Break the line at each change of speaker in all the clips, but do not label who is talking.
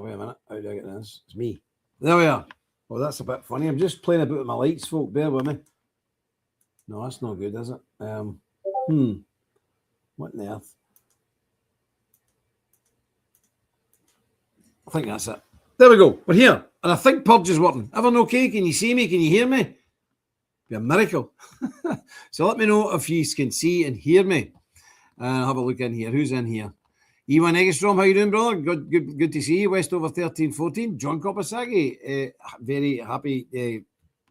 Wait a minute. How do I get this? It's me. There we are. Well, that's a bit funny. I'm just playing about with my lights, folk. Bear with me. No, that's not good, is it? What in the earth? I think that's it. There we go. We're here. And I think Purge is working. Everyone okay? Can you see me? Can you hear me? Be a miracle. So let me know if you can see and hear me. I'll have a look in here. Who's in here? Ewan Eggstrom, how you doing, brother? Good to see you. Westover 1314. John Kopasagi, very happy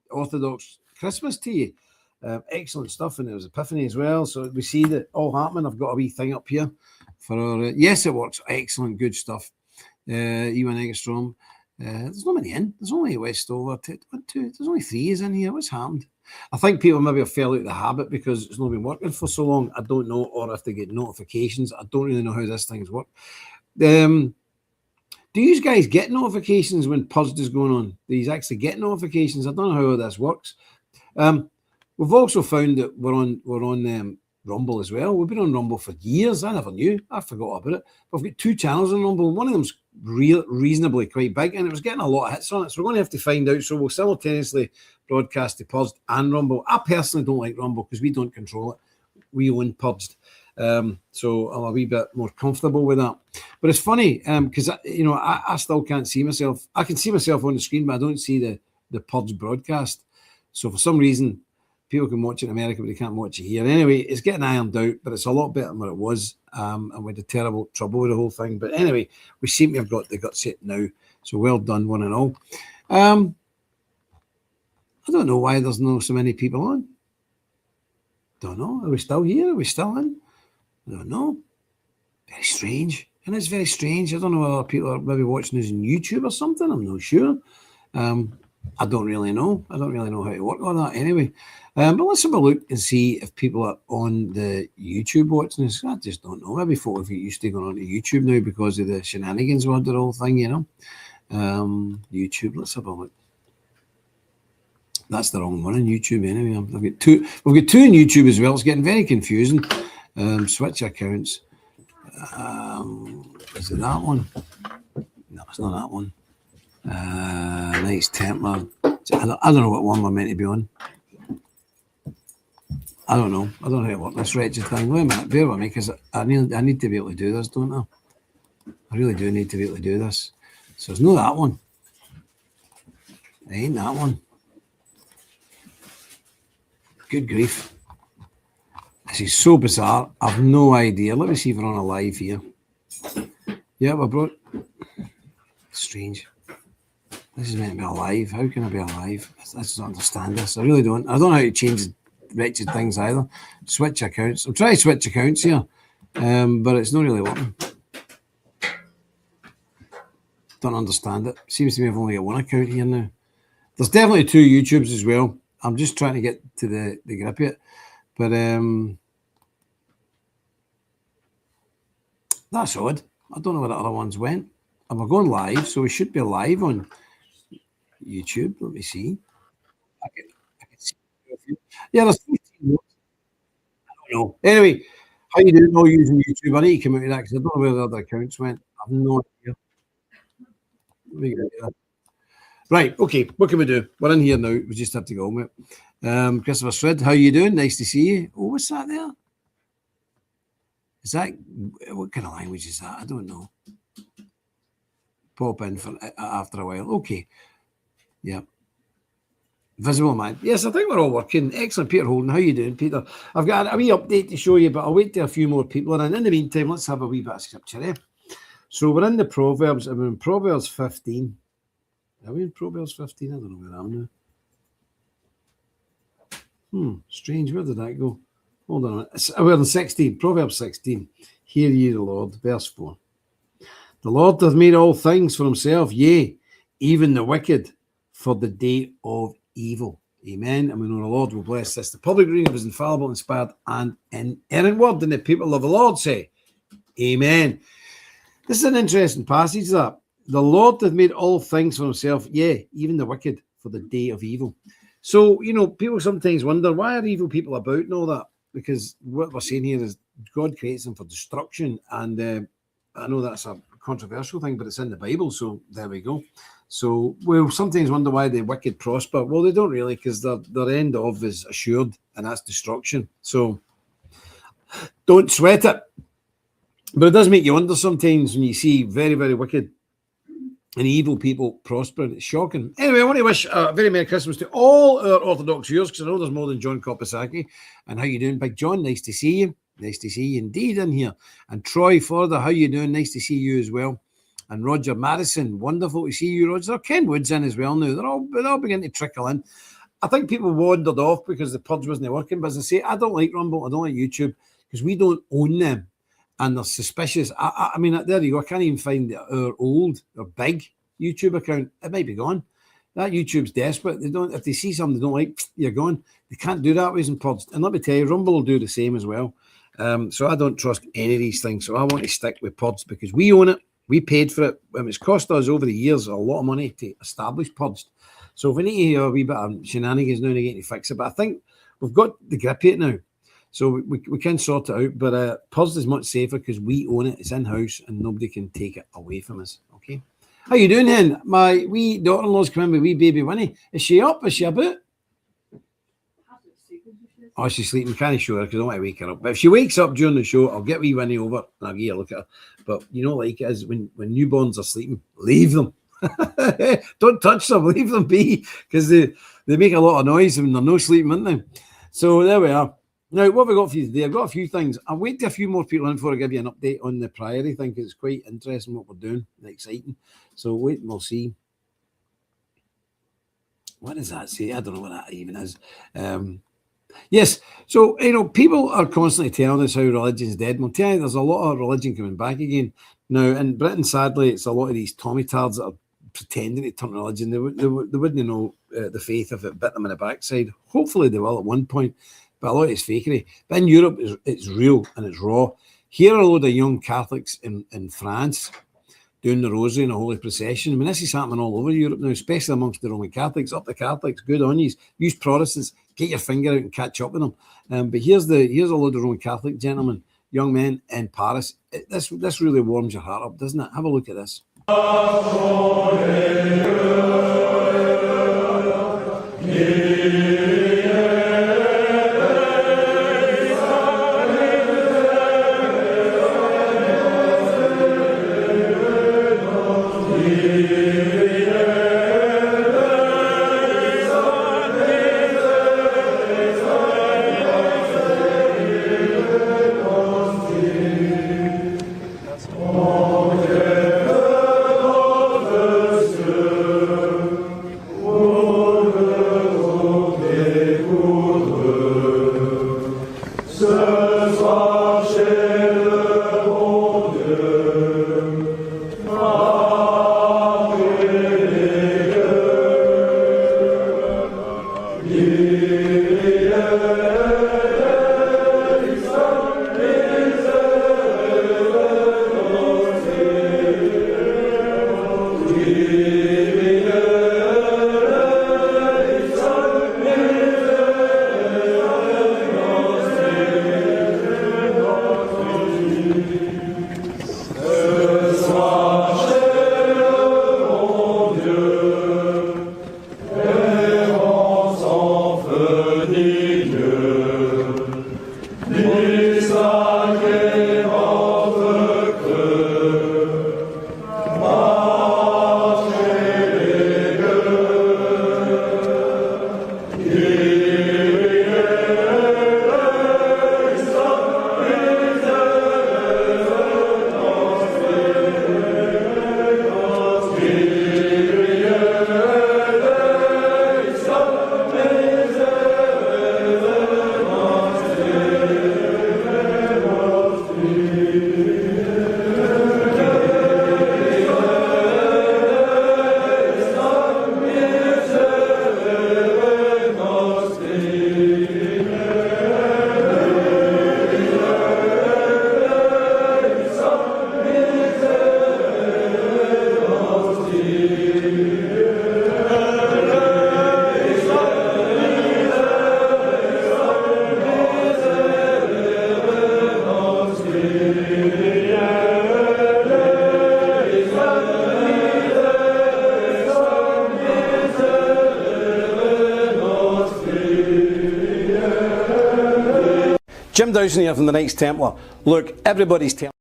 Orthodox Christmas to you. Excellent stuff, and there was Epiphany as well. So we see that all happening. I've got a wee thing up here for our. Yes, it works. Excellent, good stuff. Ewan Eggstrom. There's not many in. There's only Westover. 1, 2. There's only 3 is in here. What's happened? I think people maybe have fell out of the habit because it's not been working for so long. I don't know, or if they get notifications. I don't really know how this thing's work. Do you guys get notifications when Purge is going on? Do you actually get notifications? I don't know how this works. We've also found that we're on Rumble as well. We've been on Rumble for years. I never knew. I forgot about it. But we've got 2 channels on Rumble. One of them's reasonably quite big, and it was getting a lot of hits on it. So we're going to have to find out. So we'll simultaneously broadcast to Purged and Rumble. I personally don't like Rumble because we don't control it. We own Purged. So I'm a wee bit more comfortable with that. But it's funny because I still can't see myself. I can see myself on the screen, but I don't see the Purge broadcast. So for some reason, people can watch it in America, but they can't watch it here. Anyway, it's getting ironed out, but it's a lot better than what it was. And we had terrible trouble with the whole thing. But anyway, we seem to have got the guts set now. So well done, one and all. I don't know why there's not so many people on. Don't know. Are we still here? Are we still in? I don't know. Very strange. And it's very strange. I don't know whether people are maybe watching this on YouTube or something. I'm not sure. I don't really know. I don't really know how to work on that anyway. But let's have a look and see if people are on the YouTube watching this. I just don't know. Maybe folk have get used to going on to YouTube now because of the shenanigans with the whole thing, YouTube, let's have a look. That's the wrong one on YouTube anyway. We've got two on YouTube as well. It's getting very confusing. Switch accounts. Is it that one? No, it's not that one. Nice Templar. I don't know what one we're meant to be on. I don't know. I don't know how to work this wretched thing. Wait a minute, bear with me because I need to be able to do this, don't I? I really do need to be able to do this. So it's not that one. It ain't that one. Good grief. This is so bizarre. I've no idea. Let me see if we're on a live here. Yeah, we're brought. Strange. This is meant to be alive. How can I be alive? I just don't understand this. I really don't. I don't know how to change wretched things either. Switch accounts. I'm trying to switch accounts here, but it's not really working. Don't understand it. Seems to me I've only got one account here now. There's definitely 2 YouTubes as well. I'm just trying to get to the grip of it. But that's odd. I don't know where the other ones went. And we're going live, so we should be live on YouTube. Let me see. I can see. Yeah, there's 15 more. I don't know. Anyway, how you doing? No using YouTube. I need to come out of that because I don't know where the other accounts went. I have no idea. Let me get out of that. Right, okay. What can we do? We're in here now. We just have to go, mate. Christopher Shred, how you doing? Nice to see you. Oh, what's that there? Is that what kind of language is that? I don't know. Pop in for after a while. Okay. Yeah. Visible man. Yes, I think we're all working. Excellent, Peter Holden. How you doing, Peter? I've got a wee update to show you, but I'll wait till a few more people are in. In the meantime, let's have a wee bit of scripture, eh? So we're in the Proverbs, and we're in Proverbs 15. Are we in Proverbs 15? I don't know where I am now. Strange. Where did that go? Hold on. We're in 16. Proverbs 16. Hear ye the Lord. Verse 4. The Lord hath made all things for himself, yea, even the wicked for the day of evil. Amen. And we know the Lord will bless this. The public reading of his infallible, inspired, and inerrant word. And the people of the Lord say, Amen. This is an interesting passage, that. The Lord hath made all things for himself, yea, even the wicked for the day of evil. So, people sometimes wonder, why are evil people about and all that? Because what we're saying here is God creates them for destruction. And I know that's a controversial thing, but it's in the Bible, so there we go. So we'll sometimes wonder why the wicked prosper. Well, they don't really, because their end of is assured, and that's destruction. So don't sweat it. But it does make you wonder sometimes when you see very, very wicked and evil people prospering. It's shocking. Anyway, I want to wish a very Merry Christmas to all our Orthodox viewers, because I know there's more than John Kopasaki. And how you doing, Big John? Nice to see you. Nice to see you indeed in here. And Troy Further, how you doing? Nice to see you as well. And Roger Madison, wonderful to see you, Roger. Ken Wood's in as well now. They're all beginning to trickle in. I think people wandered off because the purge wasn't working. But as I say, I don't like Rumble. I don't like YouTube because we don't own them. And they're suspicious. I mean, there you go. I can't even find our old or big YouTube account. It might be gone. That YouTube's desperate. They don't. If they see something they don't like, you're gone. They can't do that with and purged. And let me tell you, Rumble will do the same as well. So I don't trust any of these things. So I want to stick with Purged because we own it. We paid for it. It's cost us over the years a lot of money to establish Purged. So if we need to hear a wee bit of shenanigans now and again to fix it, but I think we've got the grip of it now. So we can sort it out, but Purged is much safer because we own it. It's in-house and nobody can take it away from us, okay? How you doing, Hen? My wee daughter-in-law's coming with wee baby Winnie. Is she up? Is she about? Oh, she's sleeping. Can't show her because I don't want to wake her up. But if she wakes up during the show, I'll get wee Winnie over and I'll give you a look at her. But you know, like it is when newborns are sleeping, leave them. Don't touch them. Leave them be because they make a lot of noise when they're no sleeping, aren't they? So there we are. Now, what have we got for you today? I've got a few things. I'll wait till a few more people in before I give you an update on the Priory thing because it's quite interesting what we're doing and exciting. So wait and we'll see. What does that say? I don't know what that even is. Yes, so, people are constantly telling us how religion's dead. And I'll tell you, there's a lot of religion coming back again. Now, in Britain, sadly, it's a lot of these Tommy tards that are pretending to turn religion. They wouldn't know the faith if it bit them in the backside. Hopefully they will at one point. But a lot of it's fakery. But in Europe, it's real and it's raw. Here are a load of young Catholics in France doing the rosary in a holy procession. I mean, this is happening all over Europe now, especially amongst the Roman Catholics. Up the Catholics, good on you. Use Protestants, get your finger out and catch up with them. But here's a load of Roman Catholic gentlemen, young men in Paris. This really warms your heart up, doesn't it? Have a look at this. Jim Dowson here from the Knights Templar. Look, everybody's telling.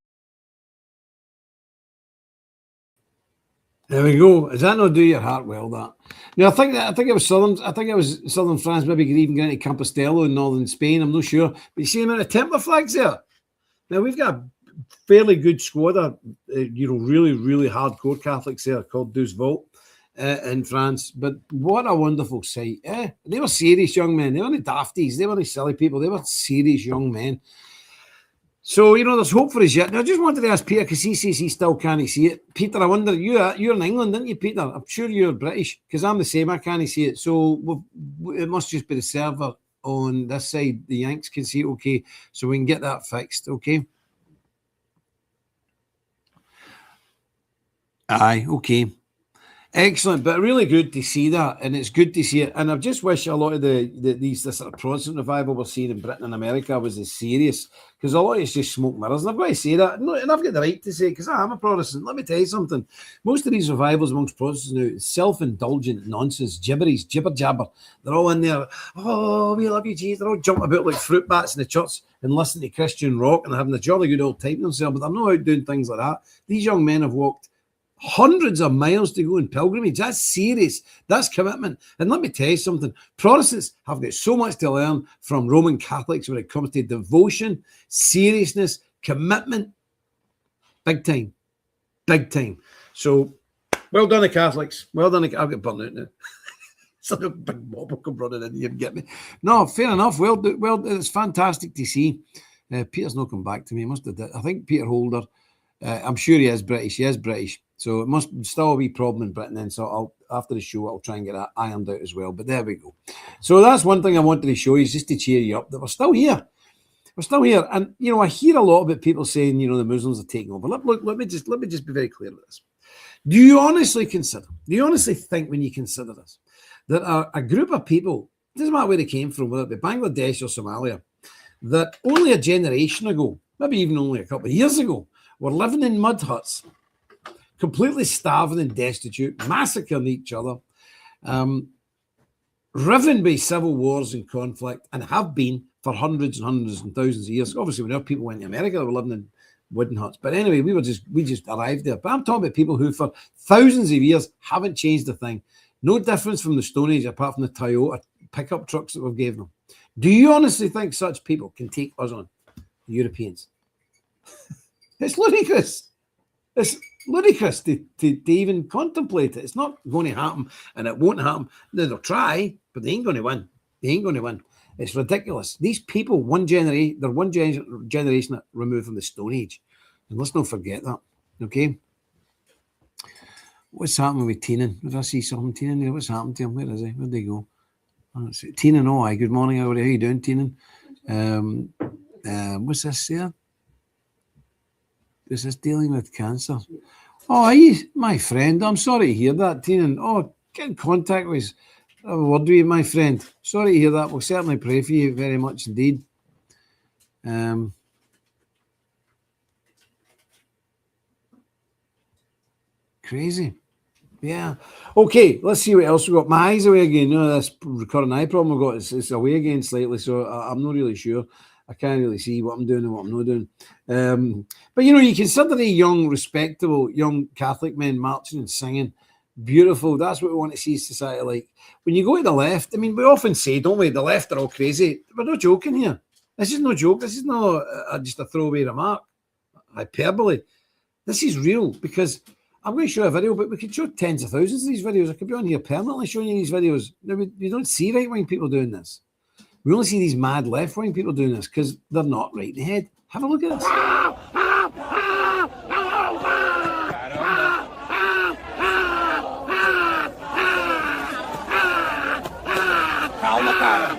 There we go. Does that not do your heart well? That. Now I think it was Southern. I think it was Southern France. Maybe you could even get into Compostela in Northern Spain. I'm not sure. But you see the amount of Templar flags there. Now we've got a fairly good squad of, really, really hardcore Catholics there called Douze Volt in France. But what a wonderful sight. They were serious young men. They weren't dafties. They weren't silly people. They were serious young men. So, there's hope for us yet. Now, I just wanted to ask Peter, because he says he still can't see it. Peter, I wonder, you're in England, aren't you, Peter? I'm sure you're British, because I'm the same. I can't see it. So it must just be the server on this side. The Yanks can see it okay. So we can get that fixed, okay? Aye, okay. Excellent, but really good to see that, and it's good to see it. And I just wish a lot of this sort of Protestant revival we're seeing in Britain and America was as serious, because a lot of it's just smoke mirrors. And I've got to say that, and I've got the right to say, because I am a Protestant. Let me tell you something. Most of these revivals amongst Protestants now, self-indulgent nonsense, gibberish, jibber jabber. They're all in there. Oh, we love you, Jesus. They're all jumping about like fruit bats in the church and listening to Christian rock and having a jolly good old time themselves. But they're not out doing things like that. These young men have walked hundreds of miles to go in pilgrimage. That's serious. That's commitment. And let me tell you something. Protestants have got so much to learn from Roman Catholics when it comes to devotion, seriousness, commitment. Big time. Big time. So, well done, the Catholics. Well done. I'll get burned out now. It's like a big mob will come running in here and get me. No, fair enough. Well, it's fantastic to see. Peter's not come back to me. Must have did. I think Peter Holder, I'm sure he is British. He is British. So it must still be a problem in Britain then. So after the show, I'll try and get that ironed out as well. But there we go. So that's one thing I wanted to show you, just to cheer you up, that we're still here. We're still here. And, I hear a lot about people saying, the Muslims are taking over. Let me just be very clear with this. Do you honestly think when you consider this, that a group of people, it doesn't matter where they came from, whether it be Bangladesh or Somalia, that only a generation ago, maybe even only a couple of years ago, were living in mud huts, completely starving and destitute, massacring each other, riven by civil wars and conflict, and have been for hundreds and hundreds and thousands of years. Obviously, when our people went to America, they were living in wooden huts. But anyway, we just arrived there. But I'm talking about people who for thousands of years haven't changed a thing. No difference from the Stone Age, apart from the Toyota pickup trucks that we've given them. Do you honestly think such people can take us on, the Europeans? It's ludicrous. It's ludicrous to even contemplate it. It's not going to happen, and it won't happen. They'll try, but they ain't going to win. They ain't going to win. It's ridiculous. These people, they're one generation removed from the Stone Age. And let's not forget that, okay? What's happening with Teenan? Did I see something, Teenan there? What's happened to him? Where is he? Where'd they go? Teenan, oh, hi. Good morning, everybody. How you doing, Teenan? What's this there? Is this dealing with cancer? Oh, he's my friend. I'm sorry to hear that, Teenan. Oh, get in contact with us. Have a word with you, my friend. Sorry to hear that. We'll certainly pray for you very much indeed. Crazy. Yeah. Okay, let's see what else we got. My eyes away again. This recurring eye problem I've got is away again slightly, so I'm not really sure. I can't really see what I'm doing and what I'm not doing. But, you consider the young, respectable, young Catholic men marching and singing. Beautiful. That's what we want to see society like. When you go to the left, I mean, we often say, don't we, the left are all crazy. We're not joking here. This is no joke. This is not just a throwaway remark, hyperbole. This is real, because I'm going to show a video, but we could show tens of thousands of these videos. I could be on here permanently showing you these videos. Now, we don't see right-wing people doing this. We only see these mad left-wing people doing this because they're not right in the head. Have a look at this.
Calma, cara.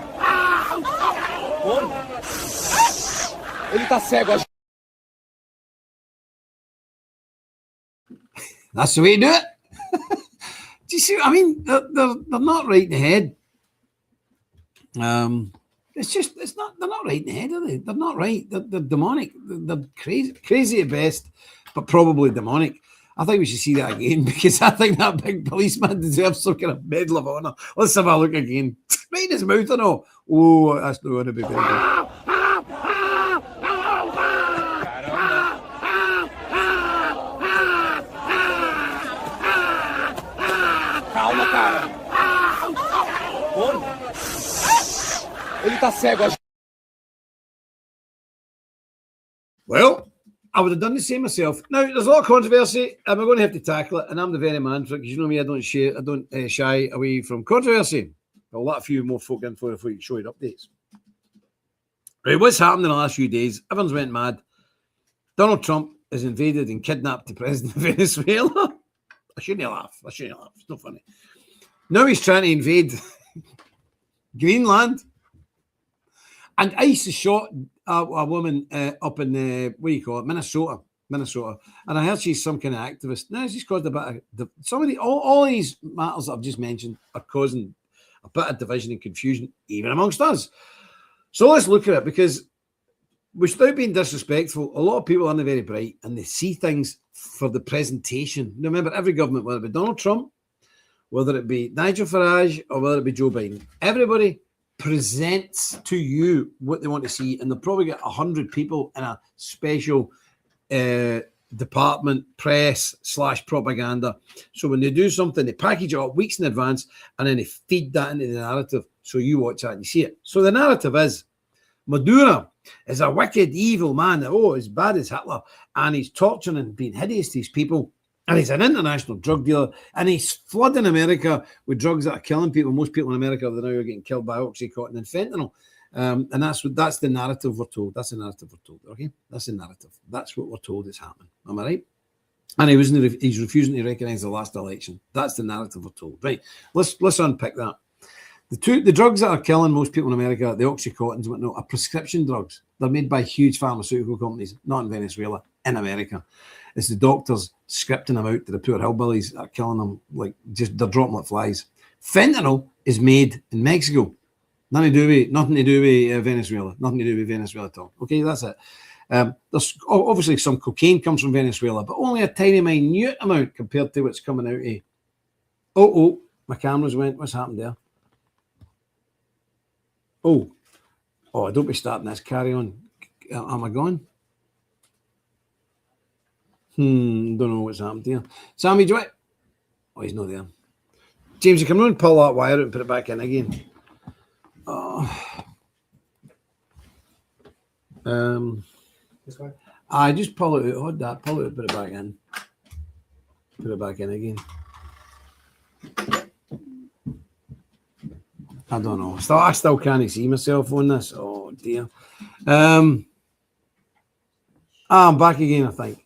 Ele tá cego.
That's the way to do it. Do you see? I mean, they're not right in the head. It's not. They're not right in the head, are they? They're not right. They're demonic. They're crazy at best, but probably demonic. I think we should see that again, because I think that big policeman deserves some kind of medal of honor. Let's have a look again. Right in his mouth and all. Oh, that's not going to be very good.
Ele tá cego.
Well, I would have done the same myself. Now, there's a lot of controversy, and we're going to have to tackle it. And I'm the very man for it, because you know me, I don't shy away from controversy. A lot of few more folk info if we show you updates. Right, what's happened in the last few days? Everyone's went mad. Donald Trump has invaded and kidnapped the president of Venezuela. I shouldn't laugh. It's not funny. Now he's trying to invade Greenland. And ICE has shot a woman up in, what do you call it, Minnesota. And I heard she's some kind of activist. Now, she's caused a bit of, all these matters that I've just mentioned are causing a bit of division and confusion, even amongst us. So let's look at it, because without being disrespectful, a lot of people aren't very bright, and they see things for the presentation. Now, remember, every government, whether it be Donald Trump, whether it be Nigel Farage, or whether it be Joe Biden, everybody presents to you what they want to see, and they'll probably get 100 people in a special department, press / propaganda. So when they do something, they package it up weeks in advance, and then they feed that into the narrative, so you watch that and you see it. So the narrative is Maduro is a wicked, evil man, as bad as Hitler, and he's torturing and being hideous to these people. And he's an international drug dealer, and he's flooding America with drugs that are killing people. Most people in America are now getting killed by Oxycontin and fentanyl. And that's the narrative we're told. That's the narrative we're told. Okay, that's the narrative. That's what we're told is happening. Am I right? And he's refusing to recognise the last election. That's the narrative we're told. Right. Let's unpick that. The drugs that are killing most people in America, the Oxycontins, whatnot, are prescription drugs. They're made by huge pharmaceutical companies, not in Venezuela, in America. It's the doctors scripting them out to the poor hillbillies that are killing them, like just they're dropping like flies. Fentanyl is made in Mexico. Nothing to do with Venezuela. Nothing to do with Venezuela at all. Okay, that's it. There's obviously some cocaine comes from Venezuela, but only a tiny minute amount compared to what's coming out of. Oh, my cameras went. What's happened there? Oh, don't be starting this. Carry on. Am I gone? Don't know what's happened here. Sammy, do you want? Oh, he's not there. James, you come on and pull that wire out and put it back in again.
This way?
I just pull it out. Hold that. Pull it out, put it back in. Put it back in again. I don't know. I still can't see myself on this. Oh dear. I'm back again, I think.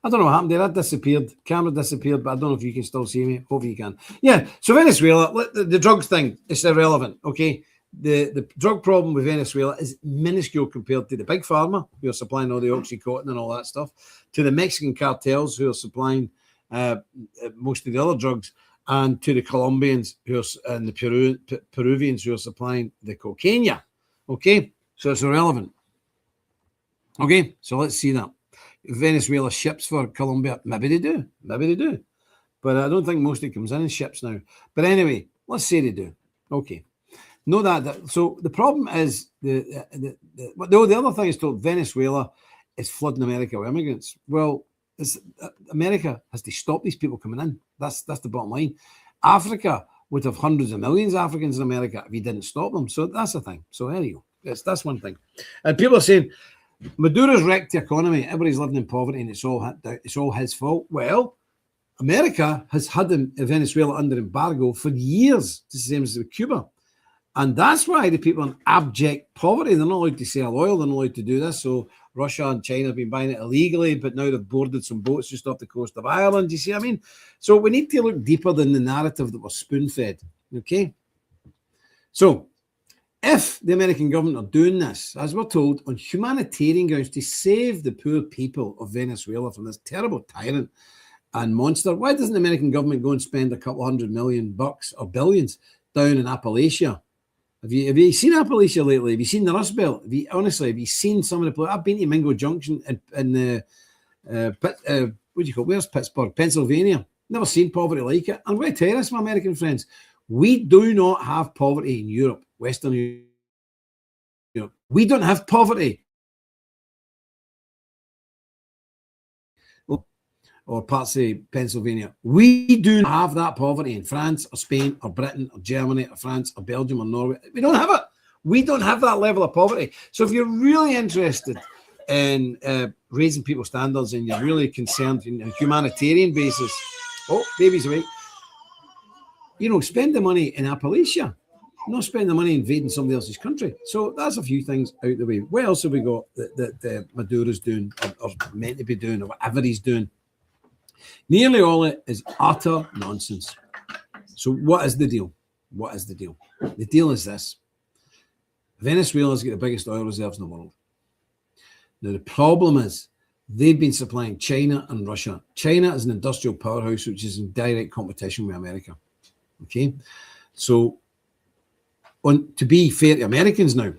I don't know what happened there. That disappeared. Camera disappeared, but I don't know if you can still see me. Hopefully you can. Yeah. So Venezuela, the drugs thing, it's irrelevant. Okay. The drug problem with Venezuela is minuscule compared to the big pharma who are supplying all the Oxycontin and all that stuff, to the Mexican cartels who are supplying most of the other drugs, and to the Colombians and the Peruvians who are supplying the cocaine. Yeah. Okay. So it's irrelevant. Okay. So let's see that. Venezuela ships for Colombia. Maybe they do. But I don't think most of it comes in ships now. But anyway, let's say they do. Okay. Know that. So the problem is the other thing is told Venezuela is flooding America with immigrants. Well, America has to stop these people coming in. That's the bottom line. Africa would have hundreds of millions of Africans in America if he didn't stop them. So that's the thing. So there you go. That's one thing. And people are saying Maduro's wrecked the economy. Everybody's living in poverty, and it's all his fault. Well, America has had Venezuela under embargo for years, the same as with Cuba. And that's why the people in abject poverty, they're not allowed to sell oil, they're not allowed to do this. So Russia and China have been buying it illegally, but now they've boarded some boats just off the coast of Ireland. You see what I mean? So we need to look deeper than the narrative that we're spoon-fed. Okay? So if the American government are doing this, as we're told, on humanitarian grounds to save the poor people of Venezuela from this terrible tyrant and monster, why doesn't the American government go and spend a couple $100 million or billions down in Appalachia? Have you seen Appalachia lately? Have you seen the Rust Belt? Have you seen some of the places? I've been to Mingo Junction in what do you call it? Where's Pittsburgh, Pennsylvania? Never seen poverty like it. I'm going to tell you this, my American friends. We do not have poverty in Europe, Western Europe. We don't have poverty. or parts of Pennsylvania. We do not have that poverty in France or Spain or Britain or Germany or France or Belgium or Norway. We don't have it. We don't have that level of poverty. So if you're really interested in raising people's standards and you're really concerned in a humanitarian basis, oh, baby's awake, spend the money in Appalachia, not spend the money invading somebody else's country. So that's a few things out the way. What else have we got that Maduro's doing or meant to be doing or whatever he's doing? Nearly all of it is utter nonsense. So what is the deal? What is the deal? The deal is this. Venezuela's got the biggest oil reserves in the world. Now, the problem is they've been supplying China and Russia. China is an industrial powerhouse which is in direct competition with America. Okay? So, to be fair to Americans now,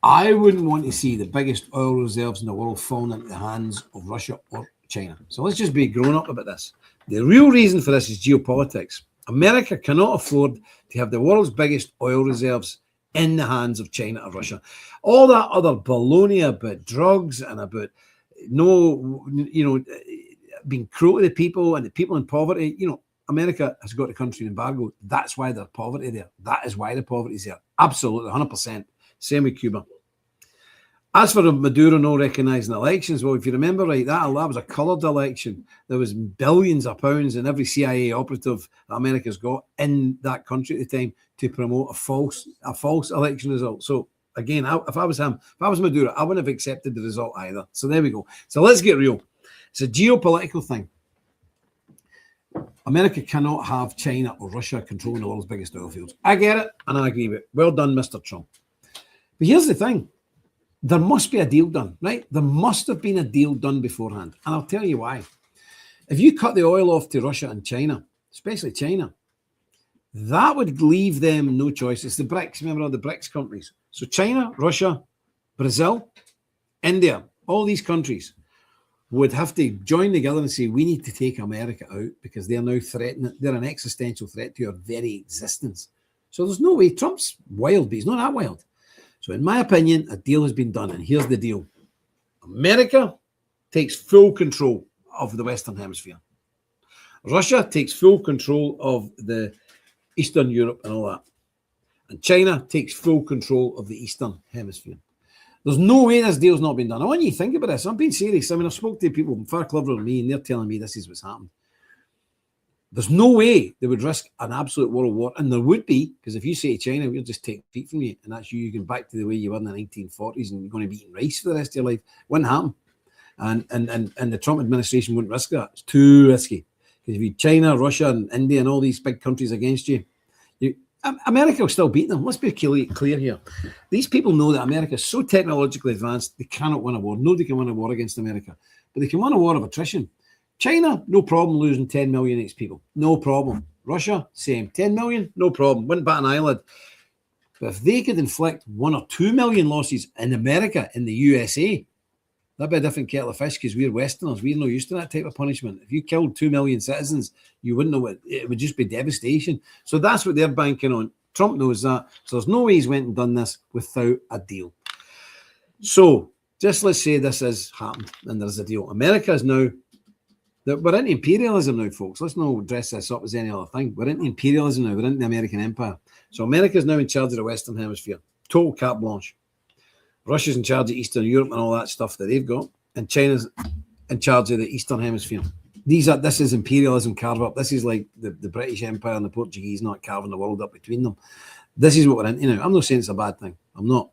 I wouldn't want to see the biggest oil reserves in the world falling into the hands of Russia or China. So let's just be grown up about this. The real reason for this is geopolitics. America cannot afford to have the world's biggest oil reserves in the hands of China or Russia. All that other baloney about drugs and about being cruel to the people and the people in poverty. America has got the country embargo. That's why there's poverty there. That is why the poverty is there. Absolutely, 100%. Same with Cuba. As for Maduro not recognising elections, well, if you remember right, that was a coloured election. There was billions of pounds in every CIA operative that America's got in that country at the time to promote a false election result. So again, if I was Maduro, I wouldn't have accepted the result either. So there we go. So let's get real. It's a geopolitical thing. America cannot have China or Russia controlling the world's biggest oil fields. I get it, and I agree with it. Well done, Mr. Trump. But here's the thing. There must be a deal done, right? There must have been a deal done beforehand. And I'll tell you why. If you cut the oil off to Russia and China, especially China, that would leave them no choice. It's the BRICS. Remember all the BRICS countries. So China, Russia, Brazil, India, all these countries would have to join together and say, we need to take America out because they're now threatening, they're an existential threat to our very existence. So there's no way. Trump's wild, but he's not that wild. So in my opinion, a deal has been done. And here's the deal. America takes full control of the Western Hemisphere. Russia takes full control of the Eastern Europe and all that. And China takes full control of the Eastern Hemisphere. There's no way this deal's not been done. I want you to think about this. I'm being serious. I mean, I've spoken to people far cleverer than me, and they're telling me this is what's happened. There's no way they would risk an absolute world war. And there would be, because if you say to China, we'll just take feet from you, and that's you going back to the way you were in the 1940s and you're going to be eating rice for the rest of your life, wouldn't happen. And the Trump administration wouldn't risk that. It's too risky. Because if you China, Russia, and India, and all these big countries against you, America will still beat them. Let's be clear here. These people know that America is so technologically advanced, they cannot win a war. Nobody can win a war against America. But they can win a war of attrition. China, no problem losing 10 million of its people. No problem. Russia, same. 10 million, no problem. Wouldn't bat an eyelid. But if they could inflict 1 or 2 million losses in America, in the USA, that'd be a different kettle of fish because we're Westerners. We're not used to that type of punishment. If you killed 2 million citizens, you wouldn't know it would just be devastation. So that's what they're banking on. Trump knows that. So there's no way he's went and done this without a deal. So just let's say this has happened and there's a deal. America is now, we're into imperialism now, folks. Let's not dress this up as any other thing. We're into imperialism now. We're into the American empire. So America is now in charge of the Western Hemisphere. Total carte blanche. Russia's in charge of Eastern Europe and all that stuff that they've got. And China's in charge of the Eastern Hemisphere. This is imperialism carved up. This is like the British Empire and the Portuguese not carving the world up between them. This is what we're into now. I'm not saying it's a bad thing. I'm not.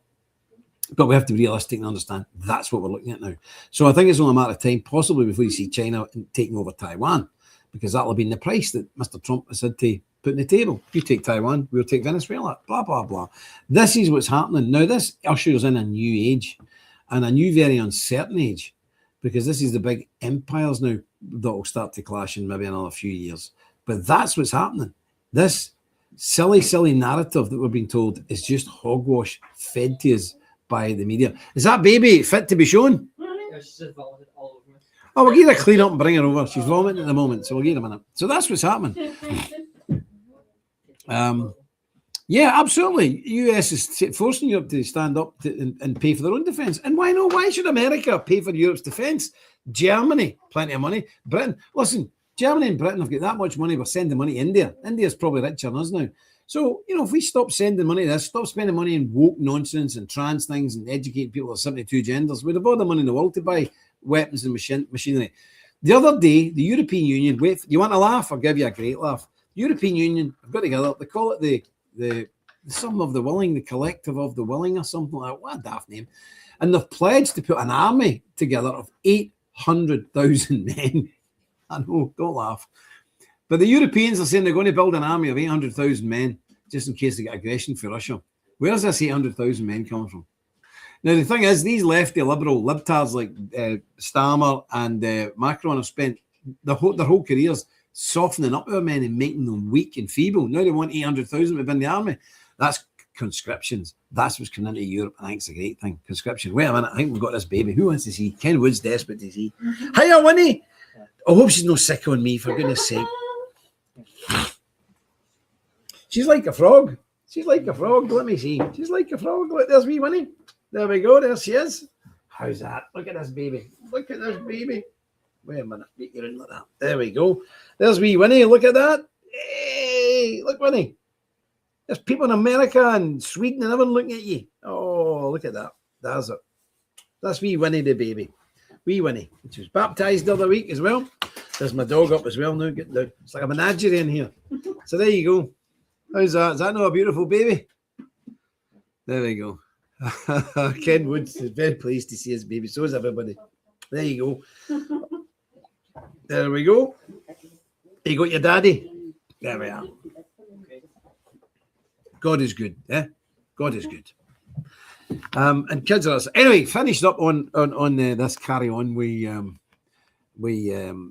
But we have to be realistic and understand that's what we're looking at now. So I think it's only a matter of time, possibly before you see China taking over Taiwan, because that'll have been the price that Mr. Trump has had to put on the table. You take Taiwan, we'll take Venezuela, blah, blah, blah. This is what's happening. Now, this ushers in a new age and a new, very uncertain age, because this is the big empires now that will start to clash in maybe another few years. But that's what's happening. This silly, silly narrative that we're being told is just hogwash fed to us by the media. Is that baby fit to be shown?
Yeah, she's just vomited all over me.
Oh, we'll get her clean up and bring her over. She's vomiting at the moment, so we'll get her a minute. So that's what's happening. Yeah, absolutely. US is forcing Europe to stand up and pay for their own defence. And why not? Why should America pay for Europe's defence? Germany, plenty of money. Britain, listen, Germany and Britain have got that much money. We're sending money to India. India's probably richer than us now. So, if we stop sending money to this, stop spending money in woke nonsense and trans things and educating people of 72 genders, we'd have all the money in the world to buy weapons and machinery. The other day, the European Union, you want a laugh? I'll give you a great laugh. The European Union have got together, they call it the sum of the willing, the collective of the willing, or something like that. What a daft name. And they've pledged to put an army together of 800,000 men. I know, don't laugh. But the Europeans are saying they're going to build an army of 800,000 men just in case they get aggression for Russia. Where's this 800,000 men coming from? Now, the thing is, these lefty liberal libtards like Starmer and Macron have spent their whole careers softening up our men and making them weak and feeble. Now they want 800,000 within the army. That's conscriptions. That's what's coming into Europe. I think it's a great thing. Conscription. Wait a minute. I think we've got this baby. Who wants to see? Ken Wood's desperate to see. Hiya, Winnie. I hope she's not sick on me, for goodness sake. She's like a frog. She's like a frog. Let me see. She's like a frog. Look, there's wee Winnie. There we go. There she is. How's that? Look at this baby. Look at this baby. Wait a minute. Make her in like that. There we go. There's wee Winnie. Look at that. Hey, look, Winnie. There's people in America and Sweden and everyone looking at you. Oh, look at that. There's it. That's wee Winnie the baby. Wee Winnie. She was baptized the other week as well. There's my dog up as well now. It's like a menagerie in here. So there you go. How's that? Is that not a beautiful baby? There we go. Ken Woods is very pleased to see his baby. So is everybody. There you go. There we go. You got your daddy. There we are. God is good. God is good. And kids are us. Anyway, finished up on this carry on with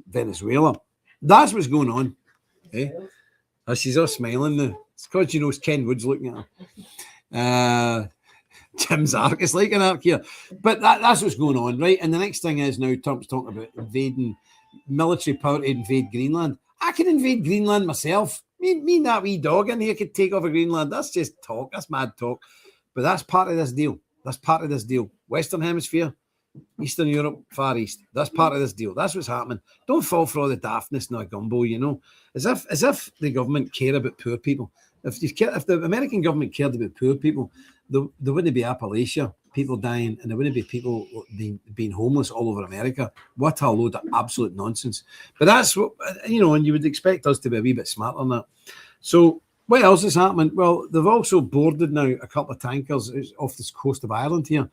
Venezuela. That's what's going on. She's all smiling now. It's because she knows Ken Wood's looking at her. Jim's arc. It's like an arc here. But that's what's going on, right? And the next thing is now Trump's talking about invading, military power to invade Greenland. I can invade Greenland myself. Me and that wee dog in here could take over Greenland. That's just talk. That's mad talk. But that's part of this deal. That's part of this deal. Western Hemisphere, Eastern Europe, Far East. That's part of this deal. That's what's happening. Don't fall for all the daftness and the gumbo, As if the government care about poor people. If the American government cared about poor people, there wouldn't be Appalachia, people dying, and there wouldn't be people being homeless all over America. What a load of absolute nonsense. But that's what, and you would expect us to be a wee bit smarter than that. So what else is happening? Well, they've also boarded now a couple of tankers off the coast of Ireland here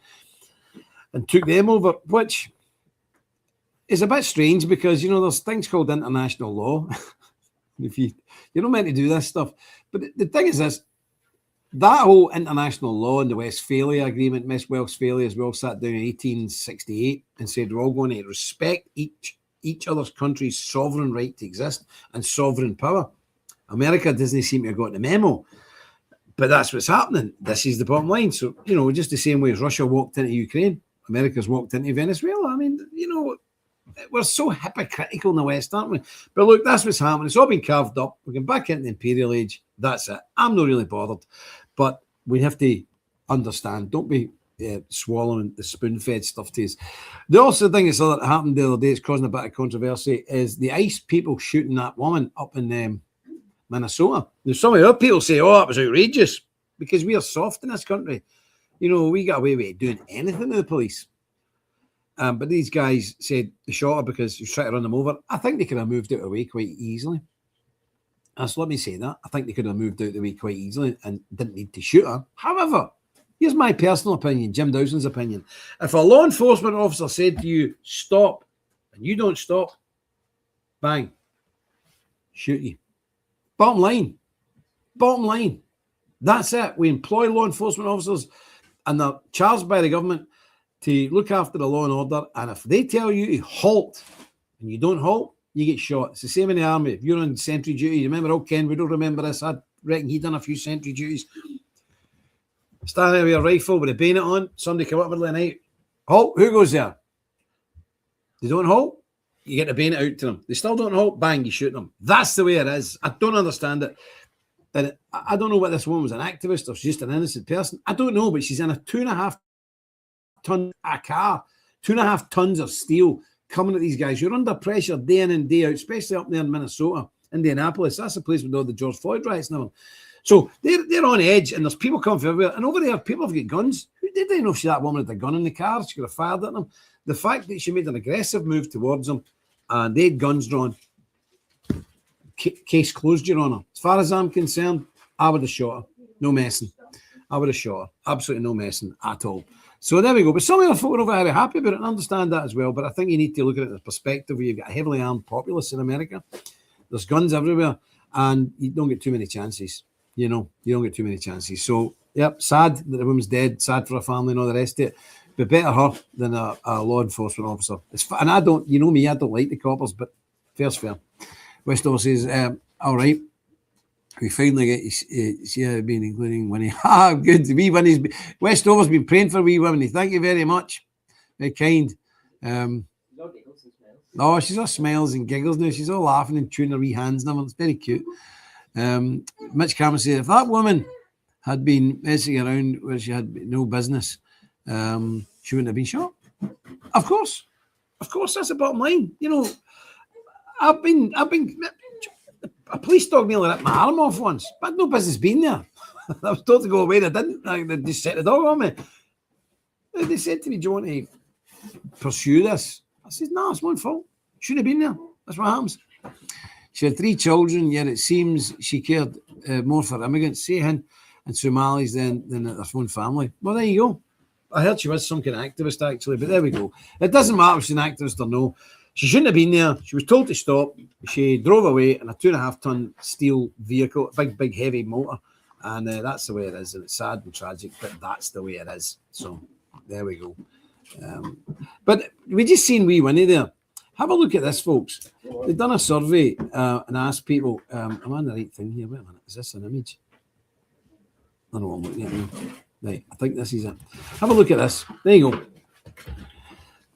and took them over, which is a bit strange because, there's things called international law. If you're not meant to do this stuff. But the thing is this, that whole international law and the Westphalia Agreement, Miss Westphalia as well sat down in 1868 and said we're all going to respect each other's country's sovereign right to exist and sovereign power. America doesn't seem to have got the memo. But that's what's happening. This is the bottom line. So, just the same way as Russia walked into Ukraine, America's walked into Venezuela. I mean, we're so hypocritical in the West, aren't we? But look, that's what's happening. It's all been carved up. We're going back into the imperial age. That's it. I'm not really bothered. But we have to understand. Don't be swallowing the spoon-fed stuff to us. The also thing that happened the other day, it's causing a bit of controversy, is the ICE people shooting that woman up in Minnesota. Now, some of our people say, that was outrageous because we are soft in this country. We got away with doing anything to the police. But these guys said they shot her because he was trying to run them over. I think they could have moved out of the way quite easily. So let me say that. I think they could have moved out of the way quite easily and didn't need to shoot her. However, here's my personal opinion, Jim Dowson's opinion. If a law enforcement officer said to you, stop, and you don't stop, bang, shoot you. Bottom line. That's it. We employ law enforcement officers and they're charged by the government to look after the law and order. And if they tell you to halt and you don't halt, you get shot. It's the same in the army. If you're on sentry duty, you remember old Ken, we don't remember this. I reckon he done a few sentry duties. Standing there with a rifle with a bayonet on, somebody come up in the middle of the night. Halt, who goes there? They don't halt, you get the bayonet out to them. They still don't halt, bang, you shoot them. That's the way it is. I don't understand it. And I don't know what this woman was, an activist or she's just an innocent person. I don't know, but she's in a 2.5 ton a car, 2.5 tons of steel coming at these guys. You're under pressure day in and day out, especially up there in Minnesota, Indianapolis. That's the place with all the George Floyd riots now. So they're on edge, and there's people coming from everywhere. And over there, people have got guns. Who did they know if that woman had a gun in the car? She could have fired at them. The fact that she made an aggressive move towards them and they had guns drawn, case closed, Your Honour. As far as I'm concerned, I would have shot her. No messing. I would have shot her. Absolutely no messing at all. So there we go. But some of the folk are very happy about it and understand that as well. But I think you need to look at it in the perspective where you've got a heavily armed populace in America. There's guns everywhere and you don't get too many chances. You know, you don't get too many chances. So, yep, sad that the woman's dead, sad for her family and all the rest of it. But better her than a law enforcement officer. And I don't, you know me, I don't like the coppers, but fair's fair. Westover says, all right, we finally get you been including Winnie. Ah, good. Wee Winnie's Westover's been praying for wee Winnie. Thank you very much. Very kind. Oh, she's all smiles and giggles now. She's all laughing and tuning her wee hands now. It's very cute. Mitch Cameron said, if that woman had been messing around where she had no business, she wouldn't have been shot. Of course, that's the bottom line. You know, I've been a police dog nearly ripped my arm off once, but I had no business being there. I was told to go away. They didn't. They just set the dog on me. They said to me, do you want to pursue this? I said, no, it's my own fault. Shouldn't have been there. That's what happens. She had 3 children, yet it seems she cared more for immigrants, Seyhan and Somalis than their own family. Well, there you go. I heard she was some kind of activist, actually, but there we go. It doesn't matter if she's an activist or no. She shouldn't have been there. She was told to stop. She drove away in a 2.5 ton steel vehicle, big, heavy motor. And that's the way it is. And it's sad and tragic, but that's the way it is. So there we go. But we just seen wee Winnie there. Have a look at this, folks. They've done a survey and asked people, am I on the right thing here? Wait a minute. Is this an image? I don't know what I'm looking at now. Right, I think this is it. Have a look at this. There you go.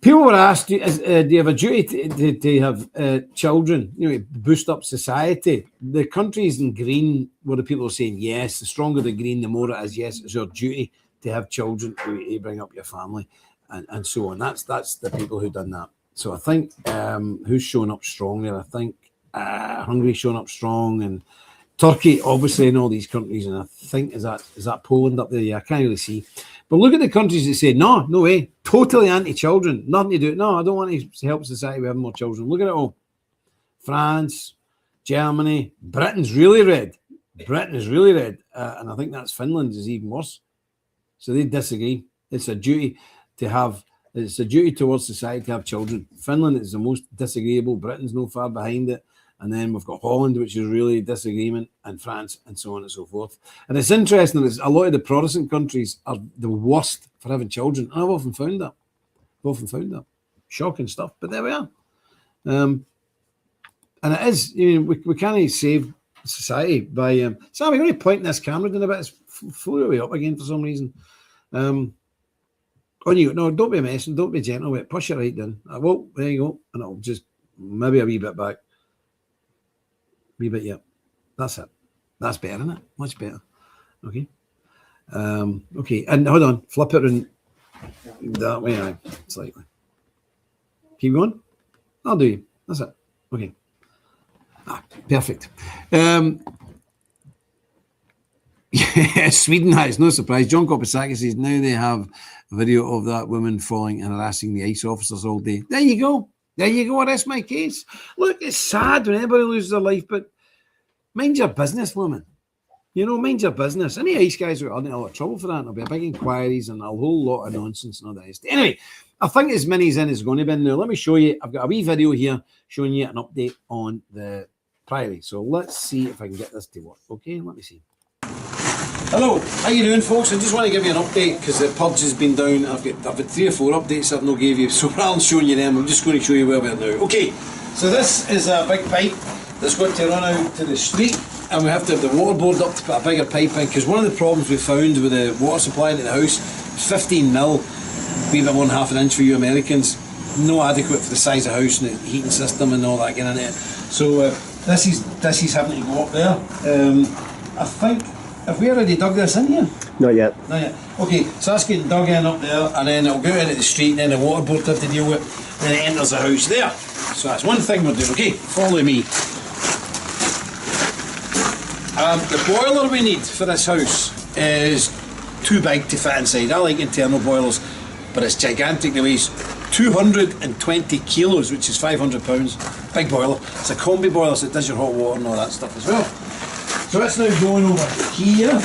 People were asked, do you have a duty to have children, you know, boost up society? The countries in green where the people are saying yes, the stronger the green, the more it is yes, it's your duty to have children to bring up your family and so on. That's the people who've done that. So I think who's showing up strong there? I think Hungary's showing up strong and Turkey, obviously, in all these countries, and I think is that Poland up there? Yeah, I can't really see. But look at the countries that say, no way, totally anti-children, nothing to do. No, I don't want to help society with having more children. Look at it all. France, Germany, Britain's really red. Britain is really red. And I think that's Finland is even worse. So they disagree. It's a duty towards society to have children. Finland is the most disagreeable. Britain's no far behind it. And then we've got Holland, which is really disagreement, and France, and so on and so forth. And it's interesting that a lot of the Protestant countries are the worst for having children. And I've often found that. Shocking stuff, but there we are. And it is, you know, we can't save society by... Sam, we're going to point this camera down a bit. It's flew away up again for some reason. On you. No, don't be messing. Don't be gentle with it. Push it right down. Well, there you go. And it'll just maybe a wee bit back. Wee bit, yeah. That's it. That's better, isn't it? Much better. Okay. Okay, and hold on. Flip it around that way, aye, slightly. Keep going. I'll do you. That's it. Okay. Perfect. Yeah, Sweden has no surprise. John Kopisakis says now they have a video of that woman falling and harassing the ICE officers all day. There you go. There you go. That's my case. Look, it's sad when anybody loses their life, but mind your business, woman. You know, mind your business. Any ICE guys are in a lot of trouble for that. There'll be big inquiries and a whole lot of nonsense and all that. Anyway, I think as many as in is going to be in now. Let me show you. I've got a wee video here showing you an update on the Priory. So let's see if I can get this to work. Okay, let me see. Hello, how you doing, folks? I just want to give you an update because the purge has been down. I've had 3 or 4 updates I've not gave you, so rather than showing you them, I'm just going to show you where we are now. Okay, so this is a big pipe that's got to run out to the street, and we have to have the water board up to put a bigger pipe in, because one of the problems we found with the water supply into the house was 15 mil, be about 1/2 an inch for you Americans, no adequate for the size of the house and the heating system and all that getting in it. So this is having to go up there. I think, have we already dug this in here?
Not yet.
Not yet. Okay, so that's getting dug in up there, and then it'll go out into the street, and then the water board will have to deal with it, and then it enters the house there. So that's one thing we're doing. Okay, follow me. The boiler we need for this house is too big to fit inside. I like internal boilers, but it's gigantic. It weighs 220 kilos, which is 500 pounds. Big boiler. It's a combi boiler, so it does your hot water and all that stuff as well. So it's now going over here.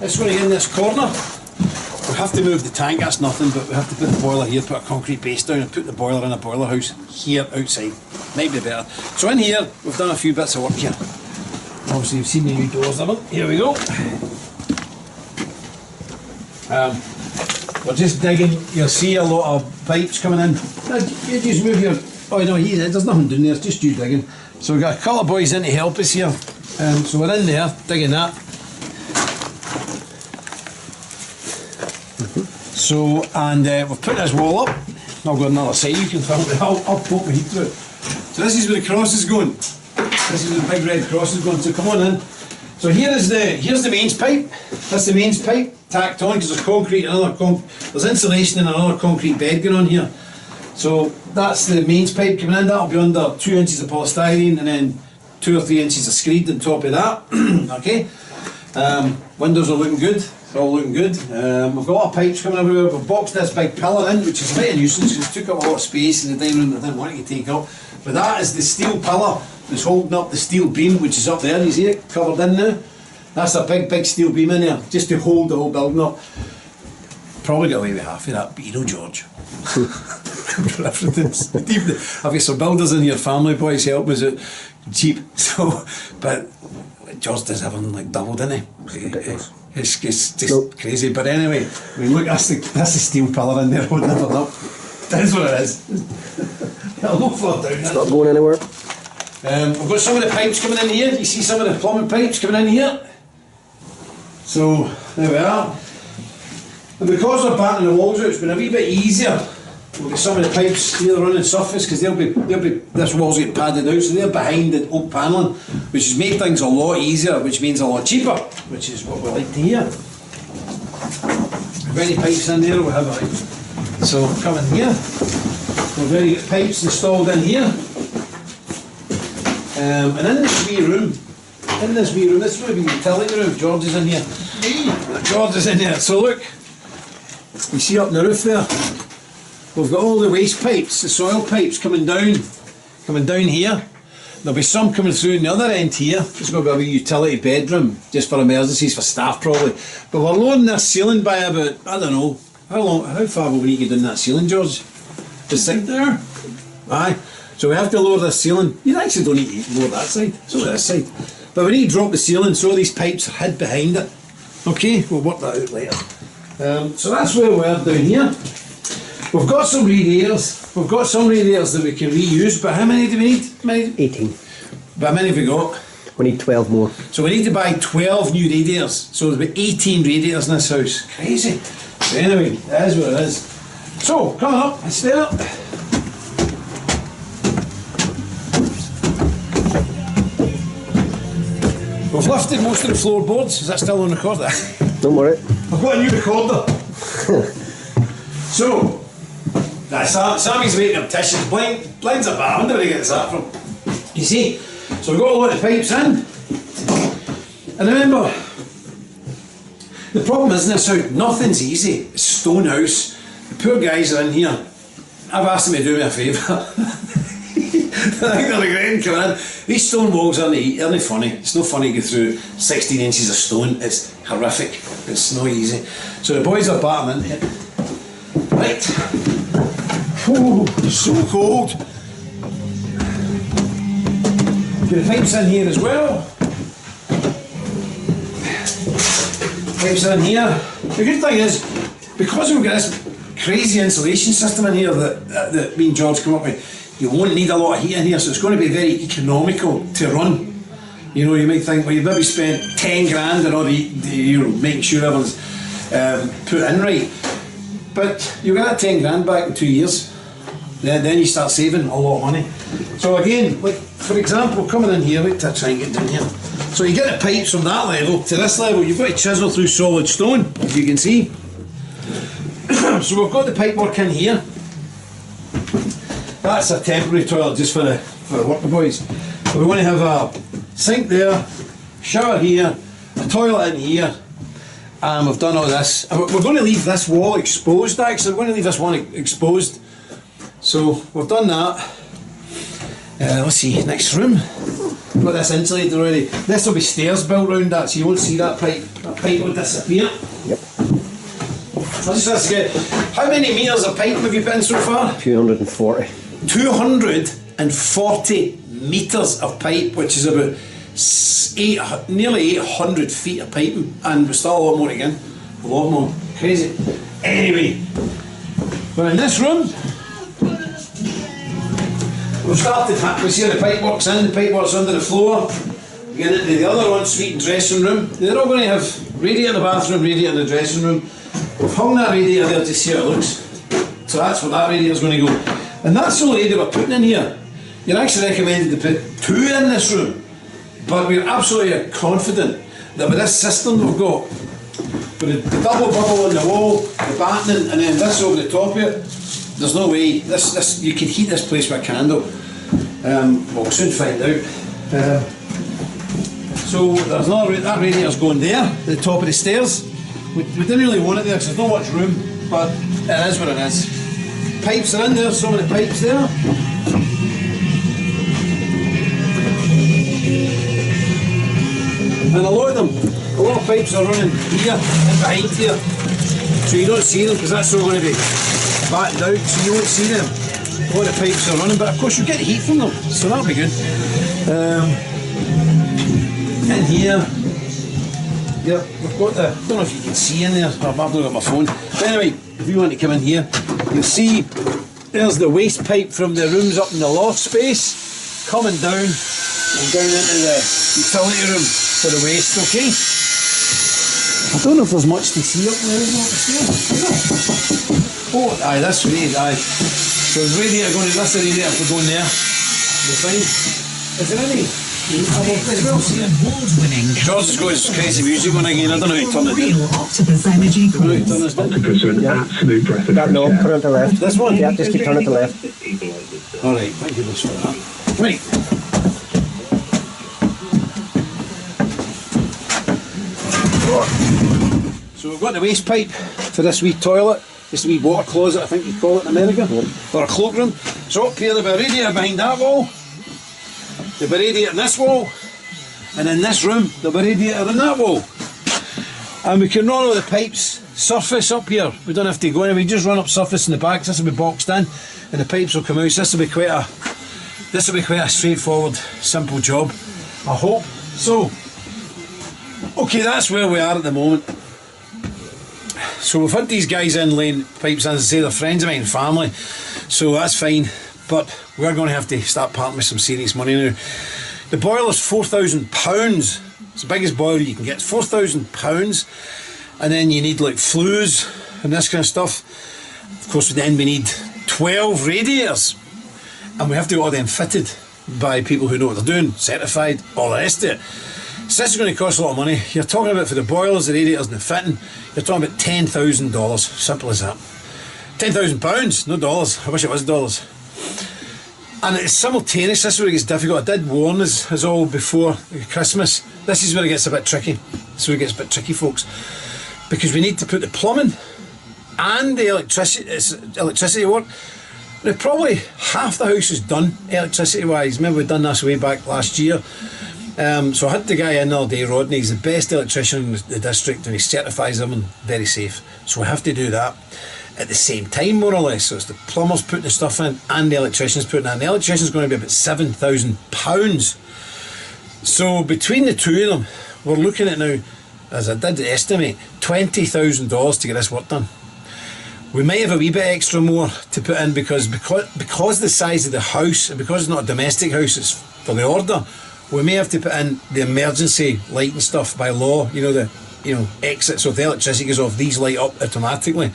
It's going in this corner. We have to move the tank, that's nothing, but we have to put the boiler here, put a concrete base down and put the boiler in a boiler house here outside. Might be better. So in here, we've done a few bits of work here. Obviously you've seen the new doors, haven't you? Here we go. We're just digging, you'll see a lot of pipes coming in. You just move your, oh no, there's nothing doing there, it's just you digging. So we've got a couple of boys in to help us here. So we're in there, digging that. So, and we've put this wall up. I've got another side you can film it. I'll poke my heat through it. So this is where the cross is going. This is where the big red cross is going. So come on in. So here's the mains pipe. That's the mains pipe tacked on because there's concrete and there's insulation and another concrete bed going on here. So that's the mains pipe coming in. That'll be under 2 inches of polystyrene and then 2 or 3 inches of screed on top of that. Okay. Windows are looking good. It's all looking good. We've got a lot of pipes coming everywhere. We've boxed this big pillar in, which is a bit of a nuisance because it took up a lot of space in the dining room that I didn't want it to take up. But that is the steel pillar that's holding up the steel beam, which is up there. You see it covered in now? That's a big steel beam in there, just to hold the whole building up. Probably got away with half of that, but you know George. I've got some builders in here, family boys help us out cheap. So, but George does everything like double, doesn't he? It's just crazy. But anyway, I mean, look, that's the steel pillar in there holding everything up. That's what it is. It'll not fall down.
It's not going anywhere.
We've got some of the pipes coming in here. You see some of the plumbing pipes coming in here. So there we are. And because we're batting the walls out, it's been a wee bit easier. We'll get some of the pipes near the running surface because they'll be this wall's get padded out, so they're behind the oak panelling, which has made things a lot easier, which means a lot cheaper, which is what we like to hear. If any pipes in there, we'll have it. So come in here. We've already got pipes installed in here. And in this wee room, this is going to be the utility room. George is in here. George is in here. So look, you see up the roof there, we've got all the waste pipes, the soil pipes coming down here. There'll be some coming through in the other end here. It's going to be a wee utility bedroom, just for emergencies, for staff probably. But we're lowering this ceiling by about, I don't know, how far will we need to get down that ceiling, George? Just think there. Aye. So we have to lower this ceiling. You actually don't need to lower that side, it's only this side. But we need to drop the ceiling so these pipes are hid behind it. Okay, we'll work that out later. So that's where we're down here. We've got some radiators. We've got some radiators that we can reuse, but how many do we need?
18.
But how many have we got?
We need 12 more.
So we need to buy 12 new radiators. So there'll be 18 radiators in this house. Crazy. So anyway, that is what it is. So, coming up, let's stay up. We've lifted most of the floorboards. Is that still on record?
Don't worry.
I've got a new recorder. So, Sammy's making up tissues. Blind's a bar. I wonder where he gets that from. You see? So we've got a lot of pipes in. And remember, the problem is in this house, nothing's easy. It's a stone house. The poor guys are in here. I've asked them to do me a favour. I think they're regretting coming in. These stone walls aren't funny. It's not funny to go through 16 inches of stone. It's horrific. It's not easy. So the boys are battling in here. Right. Oh, so cold. Get the pipes in here as well. Pipes in here. The good thing is, because we've got this crazy insulation system in here that me and George come up with, you won't need a lot of heat in here, so it's going to be very economical to run. You know, you might think, well, you maybe spent 10 grand on all making sure everyone's put in right. But you'll get that 10 grand back in 2 years. then you start saving a lot of money. So again, like for example, coming in here, wait till I try and get down here. So you get the pipes from that level to this level, you've got to chisel through solid stone, as you can see. So we've got the pipe work in here. That's a temporary toilet just for the worker boys. So we want to have a sink there, shower here, a toilet in here, and we've done all this. And we're going to leave this wall exposed actually, we're going to leave this one exposed. So we've done that. Let's see, next room. We've got this insulated already. This will be stairs built round that, so you won't see that pipe. That pipe will disappear.
Yep.
I just have to get, how many metres of pipe have you put in so far?
240.
240 metres of pipe, which is about nearly 800 feet of piping, and we've still a lot more again. A lot more. Crazy. Anyway, we're in this room. We've started, we see how the pipe works in, the pipe works under the floor. We get into the other ensuite and dressing room. They're all going to have radiator in the bathroom, radiator in the dressing room. We've hung that radiator there to see how it looks. So that's where that radiator's going to go. And that's the only radiator we're putting in here. You're actually recommended to put 2 in this room. But we're absolutely confident that with this system we've got, with the double bubble on the wall, the battening, and then this over the top here, there's no way, this you can heat this place with a candle. We'll soon find out. So there's another, that radiator's going there, at the top of the stairs. We didn't really want it there because there's not much room, but it is what it is. Pipes are in there, some of the pipes there. And a lot of pipes are running here and behind here. So you don't see them because that's all going to be battened out, so you won't see them. A lot of pipes are running, but of course you get heat from them, so that'll be good. In here, yeah, we've got the, I don't know if you can see in there, I've not got my phone. But anyway, if you want to come in here, you'll see there's the waste pipe from the rooms up in the loft space, coming down and down into the utility room for the waste, okay? I don't know if there's much to see up there, isn't there? Oh, aye, that's radiator, aye. So the radiator going, that's the radiator for going there. You're fine. Is there any?
Award-winning.
George has got his crazy music on again, I don't know how to turn it
Real
down.
Octopus Energy
I don't know how to turn this down.
Octopus are an absolute breath of
That
fresh
knob,
air.
turn it to the left.
This one?
Yeah, just keep turning it to the left.
Alright, thank you for that. Right. So we've got the waste pipe for this wee toilet, this wee water closet I think you call it in America, or a cloakroom. So up here there'll be a radiator behind that wall, there'll be a radiator in this wall, and in this room there'll be a radiator in that wall. And we can run all the pipes surface up here, we don't have to go anywhere, we just run up surface in the back, this will be boxed in and the pipes will come out, so this will be quite a straightforward, simple job, I hope. So, okay, that's where we are at the moment. So we've had these guys in laying pipes in, as I say, they're friends of mine, family, so that's fine, but we're going to have to start parting with some serious money now. The boiler's £4,000, it's the biggest boiler you can get, £4,000, and then you need like flues and this kind of stuff. Of course then we need 12 radiators, and we have to get all them fitted by people who know what they're doing, certified, all the rest of it. So this is going to cost a lot of money. You're talking about, for the boilers, the radiators and the fitting, you're talking about $10,000, simple as that. £10,000, no dollars, I wish it was dollars. And it's simultaneous, this is where it gets difficult. I did warn us all before Christmas, this is where it gets a bit tricky. This is where it gets a bit tricky, folks. Because we need to put the plumbing and the electricity work. Now probably half the house is done electricity wise. Remember we'd done this way back last year. So I had the guy in the other day, Rodney, he's the best electrician in the district and he certifies them and very safe. So we have to do that at the same time, more or less. So it's the plumbers putting the stuff in and the electrician's putting it in. The electrician's going to be about £7,000. So between the two of them, we're looking at now, as I did estimate, $20,000 to get this work done. We may have a wee bit extra more to put in because the size of the house, and because it's not a domestic house, it's for the order, we may have to put in the emergency lighting stuff by law, the exit, so if the electricity goes off, these light up automatically.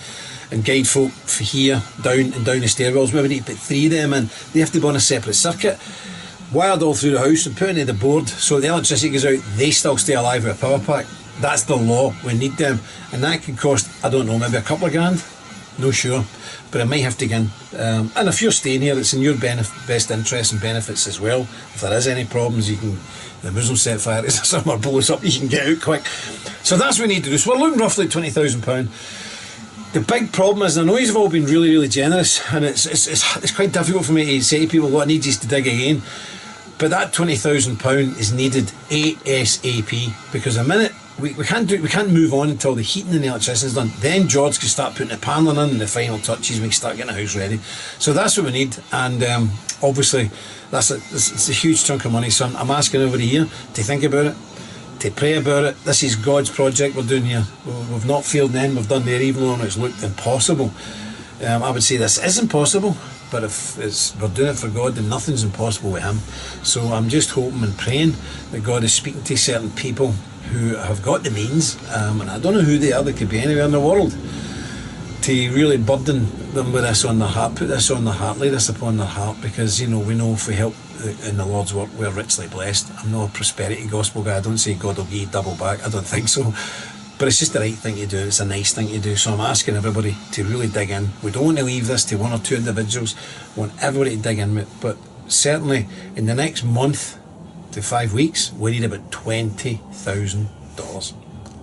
and guide folk for here down and down the stairwells. We would need to put 3 of them in. They have to be on a separate circuit, wired all through the house and put into the board, so the electricity goes out, they still stay alive with a power pack. That's the law. We need them, and that could cost, I don't know, maybe a couple of grand. No sure, but it might have to go in. And if you're staying here, it's in your best interest and benefits as well. If there is any problems, you can, the Muslim set fire to somewhere, blow us up, you can get out quick. So that's what we need to do. So we're looking roughly at £20,000. The big problem is, I know you've all been really, really generous, and it's quite difficult for me to say to people, what I need is to dig again. But that £20,000 is needed ASAP, because a minute we can't move on until the heating and the electricity is done. Then George can start putting the paneling in and the final touches. We can start getting the house ready. So that's what we need, and obviously it's a huge chunk of money. So I'm asking everybody here to think about it, to pray about it. This is God's project we're doing here. We've not failed then, we've done there, even though it's looked impossible. I would say this is impossible, but if we're doing it for God, then nothing's impossible with Him. So I'm just hoping and praying that God is speaking to certain people who have got the means, and I don't know who they are, they could be anywhere in the world, to really burden them with this on their heart, put this on their heart, lay this upon their heart, because we know if we help in the Lord's work, we're richly blessed. I'm not a prosperity gospel guy. I don't say God will give you double back. I don't think so. But it's just the right thing to do. It's a nice thing to do. So I'm asking everybody to really dig in. We don't want to leave this to 1 or 2 individuals. We want everybody to dig in with it. But certainly in the next month to 5 weeks, we need about $20,000.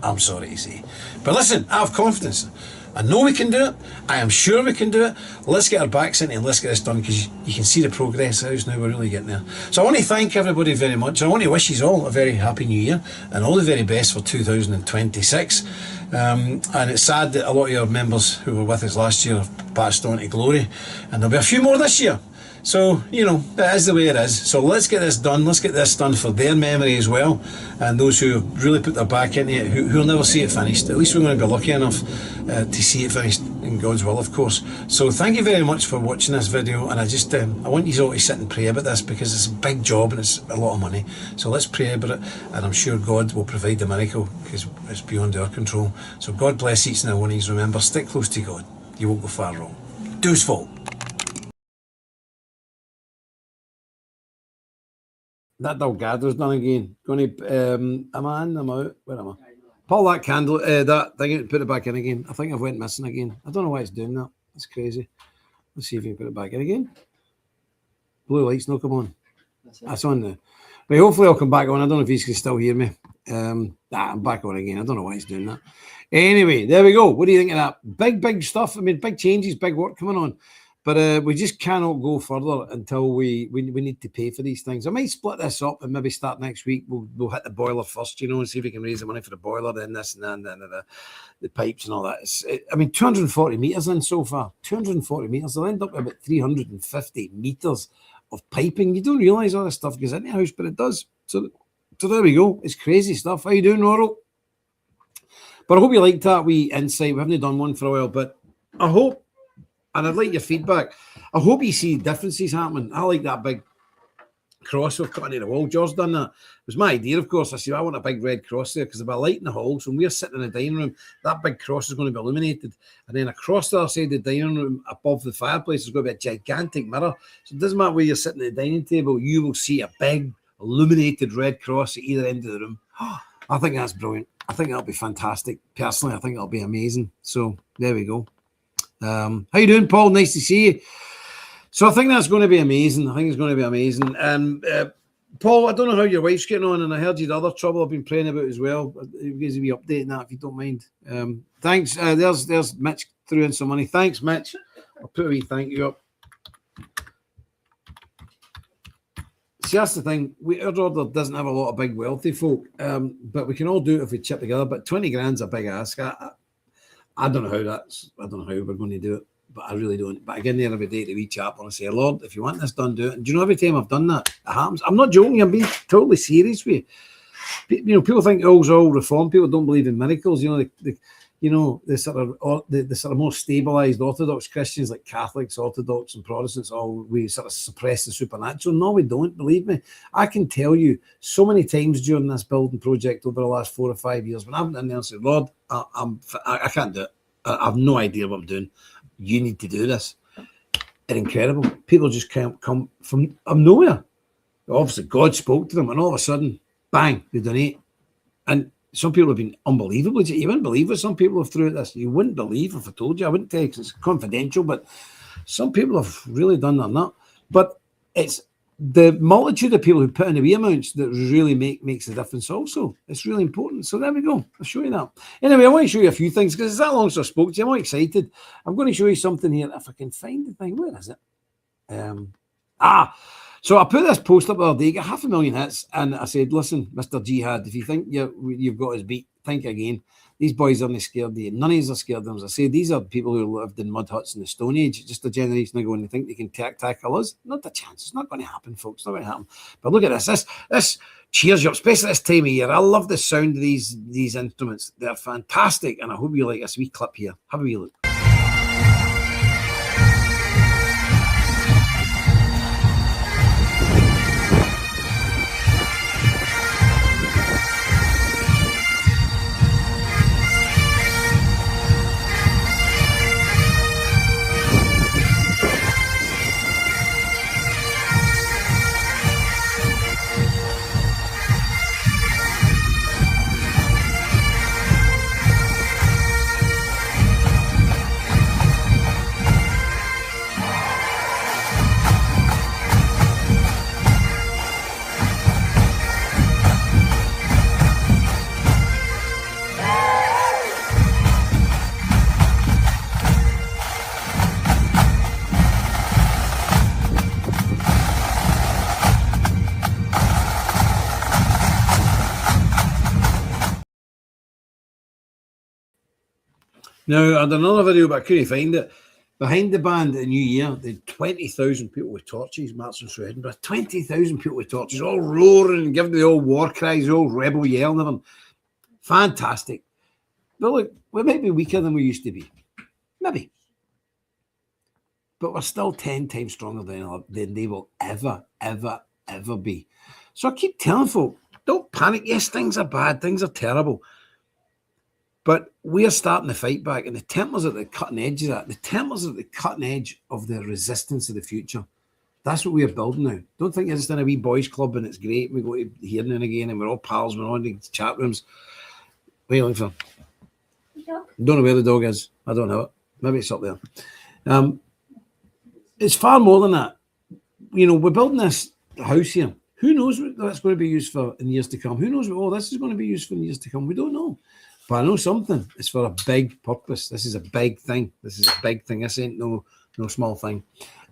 I'm sorry to say. But listen, I have confidence. I know we can do it. I am sure we can do it. Let's get our backs in and let's get this done, because you can see the progress house now. We're really getting there. So I want to thank everybody very much. I want to wish you all a very happy new year and all the very best for 2026. And it's sad that a lot of your members who were with us last year have passed on to glory, and there'll be a few more this year. So, it is the way it is. So let's get this done. Let's get this done for their memory as well. And those who have really put their back into it, who'll never see it finished. At least we're going to be lucky enough to see it finished in God's will, of course. So thank you very much for watching this video. And I want you all to sit and pray about this, because it's a big job and it's a lot of money. So let's pray about it. And I'm sure God will provide the miracle, because it's beyond our control. So God bless each and every one of you. Remember, stick close to God. You won't go far wrong. Do His fault. That Delgado's done again. Going to, am I in? Am I out? Where am I? Pull that candle, that thing, put it back in again. I think I've went missing again. I don't know why it's doing that. That's crazy. Let's see if we can put it back in again. Blue light's not come on. That's on there. But hopefully I'll come back on. I don't know if you can still hear me. I'm back on again. I don't know why it's doing that. Anyway, there we go. What do you think of that? Big stuff. I mean, big changes, big work coming on. But we just cannot go further until we need to pay for these things. I might split this up and maybe start next week. We'll hit the boiler first, and see if we can raise the money for the boiler, then this and that, and then the pipes and all that. 240 metres in so far. 240 metres. They'll end up with about 350 metres of piping. You don't realise all this stuff goes into the house, but it does. So there we go. It's crazy stuff. How you doing, Laurel? But I hope you liked that wee insight. We haven't done one for a while, but I hope, and I'd like your feedback. I hope you see differences happening. I like that big cross we've cut into the wall. George done that. It was my idea, of course. I said, I want a big red cross there, because there'll be a light in the hall. So when we're sitting in the dining room, that big cross is going to be illuminated. And then across the other side of the dining room, above the fireplace, there's going to be a gigantic mirror. So it doesn't matter where you're sitting at the dining table, you will see a big illuminated red cross at either end of the room. I think that's brilliant. I think that'll be fantastic. Personally, I think that'll be amazing. So there we go. How you doing, Paul? Nice to see you. So I think that's going to be amazing. I think it's going to be amazing. Paul, I don't know how your wife's getting on, and I heard you the other trouble I've been praying about as well. You guys will be updating that if you don't mind. Thanks. There's Mitch threw in some money. Thanks, Mitch. I'll put a wee thank you up. See, that's the thing. Our order doesn't have a lot of big wealthy folk, but we can all do it if we chip together. But 20 grand's a big ask. I don't know how we're going to do it, but I really don't. But I get in there every day to wee chap and I say, Lord, if you want this done, do it. And do you know, every time I've done that, it happens. I'm not joking. I'm being totally serious with you. People think all reform people don't believe in miracles. The sort of more stabilised Orthodox Christians like Catholics, Orthodox and Protestants, we sort of suppress the supernatural. No, we don't, believe me. I can tell you so many times during this building project over the last 4 or 5 years, when I went in there and said, Lord, I can't do it. I have no idea what I'm doing. You need to do this. It's incredible. People just can't come from nowhere. Obviously, God spoke to them, and all of a sudden, bang, they donate. And some people have been unbelievable. You wouldn't believe what some people have through this. You wouldn't believe if I told you. I wouldn't tell you 'cause it's confidential, but some people have really done their nut. But it's the multitude of people who put in the wee amounts that really makes the difference also. It's really important. So there we go. I'll show you that. Anyway, I want to show you a few things because it's that long since I spoke to you. I'm all excited. I'm going to show you something here. If I can find the thing. Where is it? So I put this post up the other day, got 500,000 hits, and I said, listen, Mr. Jihad, if you think you've got us beat, think again. These boys aren't scared of you. None of us are scared of them. As I say, these are people who lived in mud huts in the Stone Age, just a generation ago, and they think they can tackle us. Not a chance. It's not going to happen, folks. It's not going to happen. But look at this. This cheers you up, especially this time of year. I love the sound of these instruments. They're fantastic, and I hope you like this wee clip here. Have a wee look. Now, I had another video, but I couldn't find it. Behind the band at the New Year, they had 20,000 people with torches marching through Edinburgh. 20,000 people with torches, all roaring and giving the old war cries, the old rebel yell and everything. Fantastic. But look, we might be weaker than we used to be. Maybe. But we're still 10 times stronger than they will ever, ever, ever be. So I keep telling folk, don't panic. Yes, things are bad. Things are terrible. But we're starting to fight back, and the Templars are at the cutting edge of that. The Templars are at the cutting edge of the resistance of the future. That's what we're building now. Don't think you're just in a wee boys' club and it's great. We go to here now and again, and we're all pals. We're all in the chat rooms. What are you looking for? Don't know where the dog is. I don't know it. Maybe it's up there. It's far more than that. You know, we're building this house here. Who knows what that's going to be used for in years to come? Who knows what this is going to be used for in years to come? We don't know. But I know something. It's for a big purpose. This is a big thing. This ain't no small thing.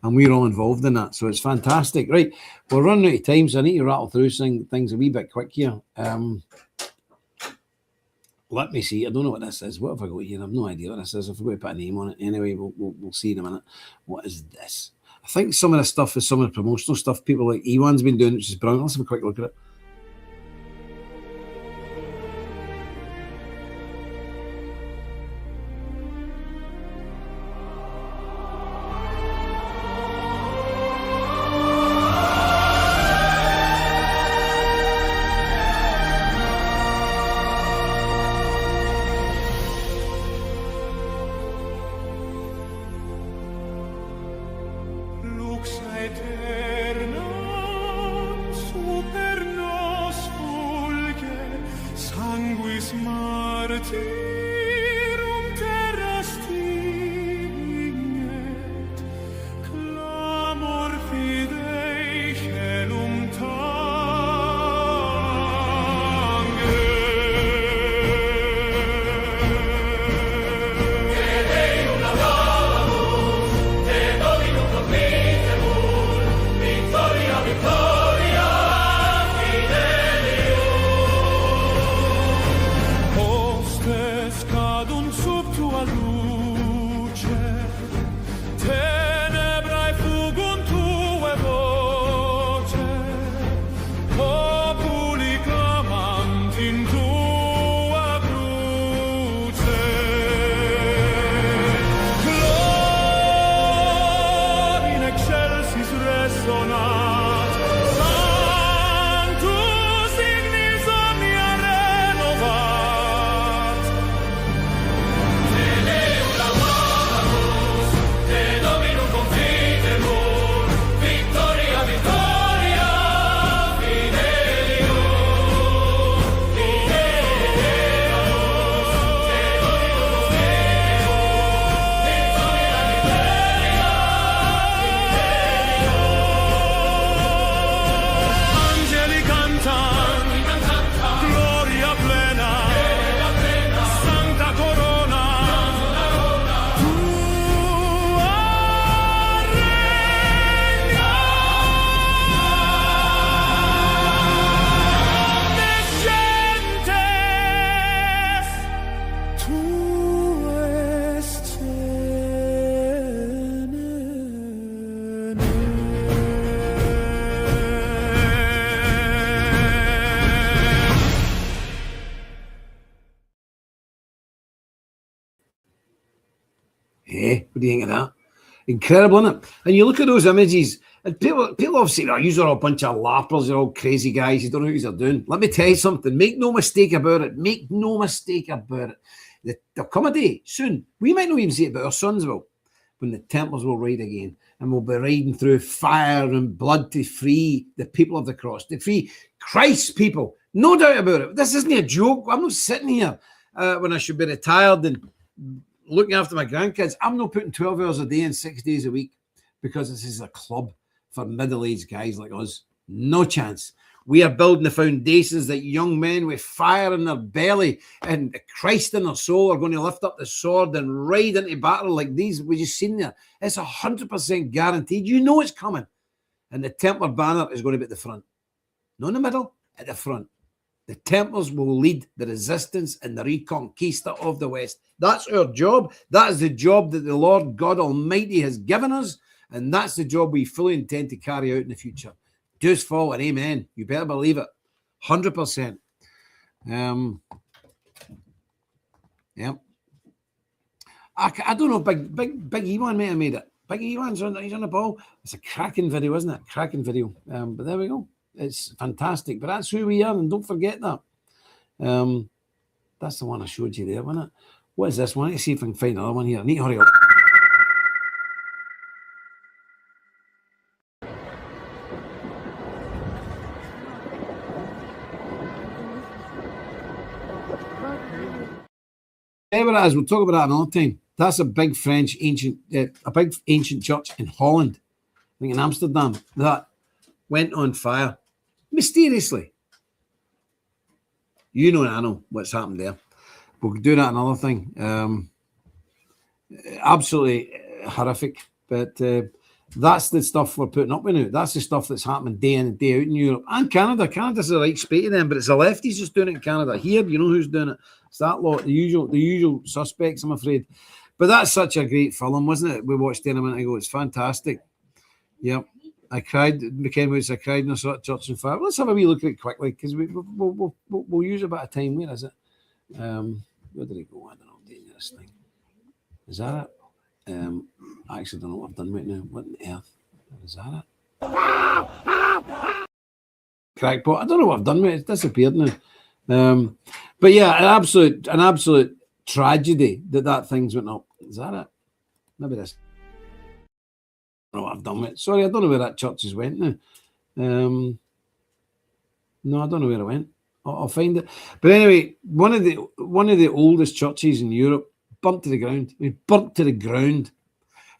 And we're all involved in that. So it's fantastic. Right. We're running out of time, so I need to rattle through things a wee bit quick here. Let me see. I don't know what this is. What have I got here? I have no idea what this is. I forgot to put a name on it. Anyway, we'll see in a minute. What is this? I think some of the stuff is some of the promotional stuff people like Ewan's been doing, which is brilliant. Let's have a quick look at it.
Lux aeterna super
do you think of that? Incredible, isn't it? And you look at those images, and people have said, oh, you're all a bunch of larpers, you're all crazy guys, you don't know what you're doing. Let me tell you something. Make no mistake about it. Make no mistake about it. There'll come a day soon. We might not even see it, but our sons will, when the Templars will ride again, and we'll be riding through fire and blood to free the people of the cross, to free Christ's people. No doubt about it. This isn't a joke. I'm not sitting here when I should be retired and looking after my grandkids. I'm not putting 12 hours a day and 6 days a week because this is a club for middle-aged guys like us. No chance. We are building the foundations that young men with fire in their belly and Christ in their soul are going to lift up the sword and ride into battle like these we just seen there. It's 100% guaranteed. You know it's coming. And the Templar banner is going to be at the front. Not in the middle, at the front. The Templars will lead the resistance and the reconquista of the West. That's our job. That is the job that the Lord God Almighty has given us. And that's the job we fully intend to carry out in the future. Do's fall and amen. You better believe it. 100%. Yeah. I don't know. Big Ewan may have made it. Big Ewan's he's on the ball. It's a cracking video, isn't it? Cracking video. But there we go. It's fantastic. But that's who we are, and don't forget that. That's the one I showed you there, wasn't it? What is this one? Let's see if I can find another one here. I need to hurry up. Whatever it is, we'll talk about that another time. That's a big French ancient church in Holland, I think in Amsterdam, that went on fire mysteriously. You know and I know what's happened there. We'll do that another thing. Absolutely horrific, but that's the stuff we're putting up with now. That's the stuff that's happening day in and day out in Europe and Canada. Canada's the right spate of them, but it's the lefties just doing it in Canada. Here, you know who's doing it. It's that lot, the usual suspects, I'm afraid. But that's such a great film, wasn't it? We watched it a minute ago. It's fantastic. Yep. I cried. McKenna Woods, I cried in a sort of church on fire. Let's have a wee look at it quickly because we'll use a bit of time. Where is it? Where did it go? I don't know. Dangerous thing. Is that it? I actually don't know what I've done right now. What on earth? Is that it? Crackpot. I don't know what I've done with it. It's disappeared now. But yeah, an absolute tragedy that thing's went up. Is that it? Maybe this. I don't know what I've done with it. Sorry, I don't know where that church has went now. No, I don't know where it went. I'll find it. But anyway, one of the oldest churches in Europe burnt to the ground. I mean, burnt to the ground.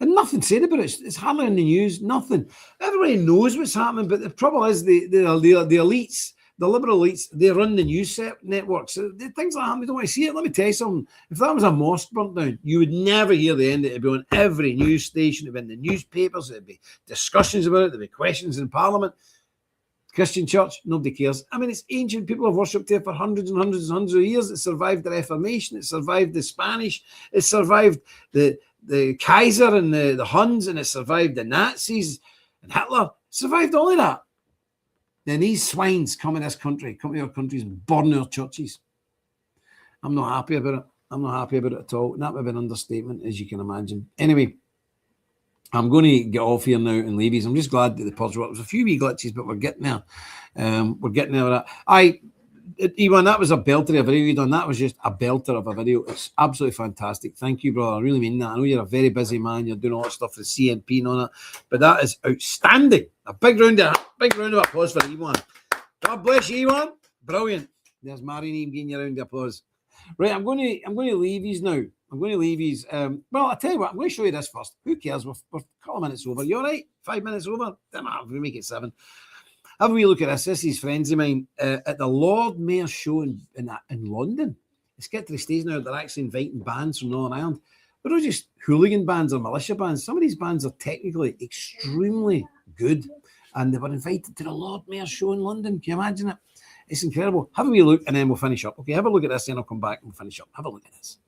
And nothing said about it. It's hardly in the news. Nothing. Everybody knows what's happening, but the trouble is the elites, the liberal elites, they run the news networks. The things like that, we don't want to see it. Let me tell you something. If that was a mosque burnt down, you would never hear the end of it. It'd be on every news station. It'd be in the newspapers. It'd be discussions about it. There'd be questions in Parliament. Christian church, nobody cares. I mean, it's ancient. People have worshipped there for hundreds and hundreds and hundreds of years. It survived the Reformation. It survived the Spanish. It survived the Kaiser and the Huns, and it survived the Nazis and Hitler. It survived all of that. Then these swines come in this country, come to our countries and burn our churches. I'm not happy about it. I'm not happy about it at all. And that would be an understatement, as you can imagine. Anyway, I'm going to get off here now and leave you. I'm just glad that the purge worked. There's a few wee glitches, but we're getting there. We're getting there with that. Ewan, that was a belter of a video you done. That was just a belter of a video. It's absolutely fantastic. Thank you, brother. I really mean that. I know you're a very busy man. You're doing all that stuff for the CNP and all that, but that is outstanding. A big round of applause for Ewan. God bless you, Ewan. Brilliant. There's Marianne giving you a round of applause. Right, I'm going to leave these now. I'm going to leave these. Well, I'll tell you what, I'm going to show you this first. Who cares? We're a couple of minutes over. You all right? 5 minutes over? Damn it, we make it 7. Have a wee look at this. This is friends of mine at the Lord Mayor show in London. It's get to the stage now they're actually inviting bands from Northern Ireland. But they're just hooligan bands or militia bands. Some of these bands are technically extremely good. And they were invited to the Lord Mayor show in London. Can you imagine it? It's incredible. Have a wee look and then we'll finish up. Okay, have a look at this and I'll come back and we'll finish up. Have a look at this.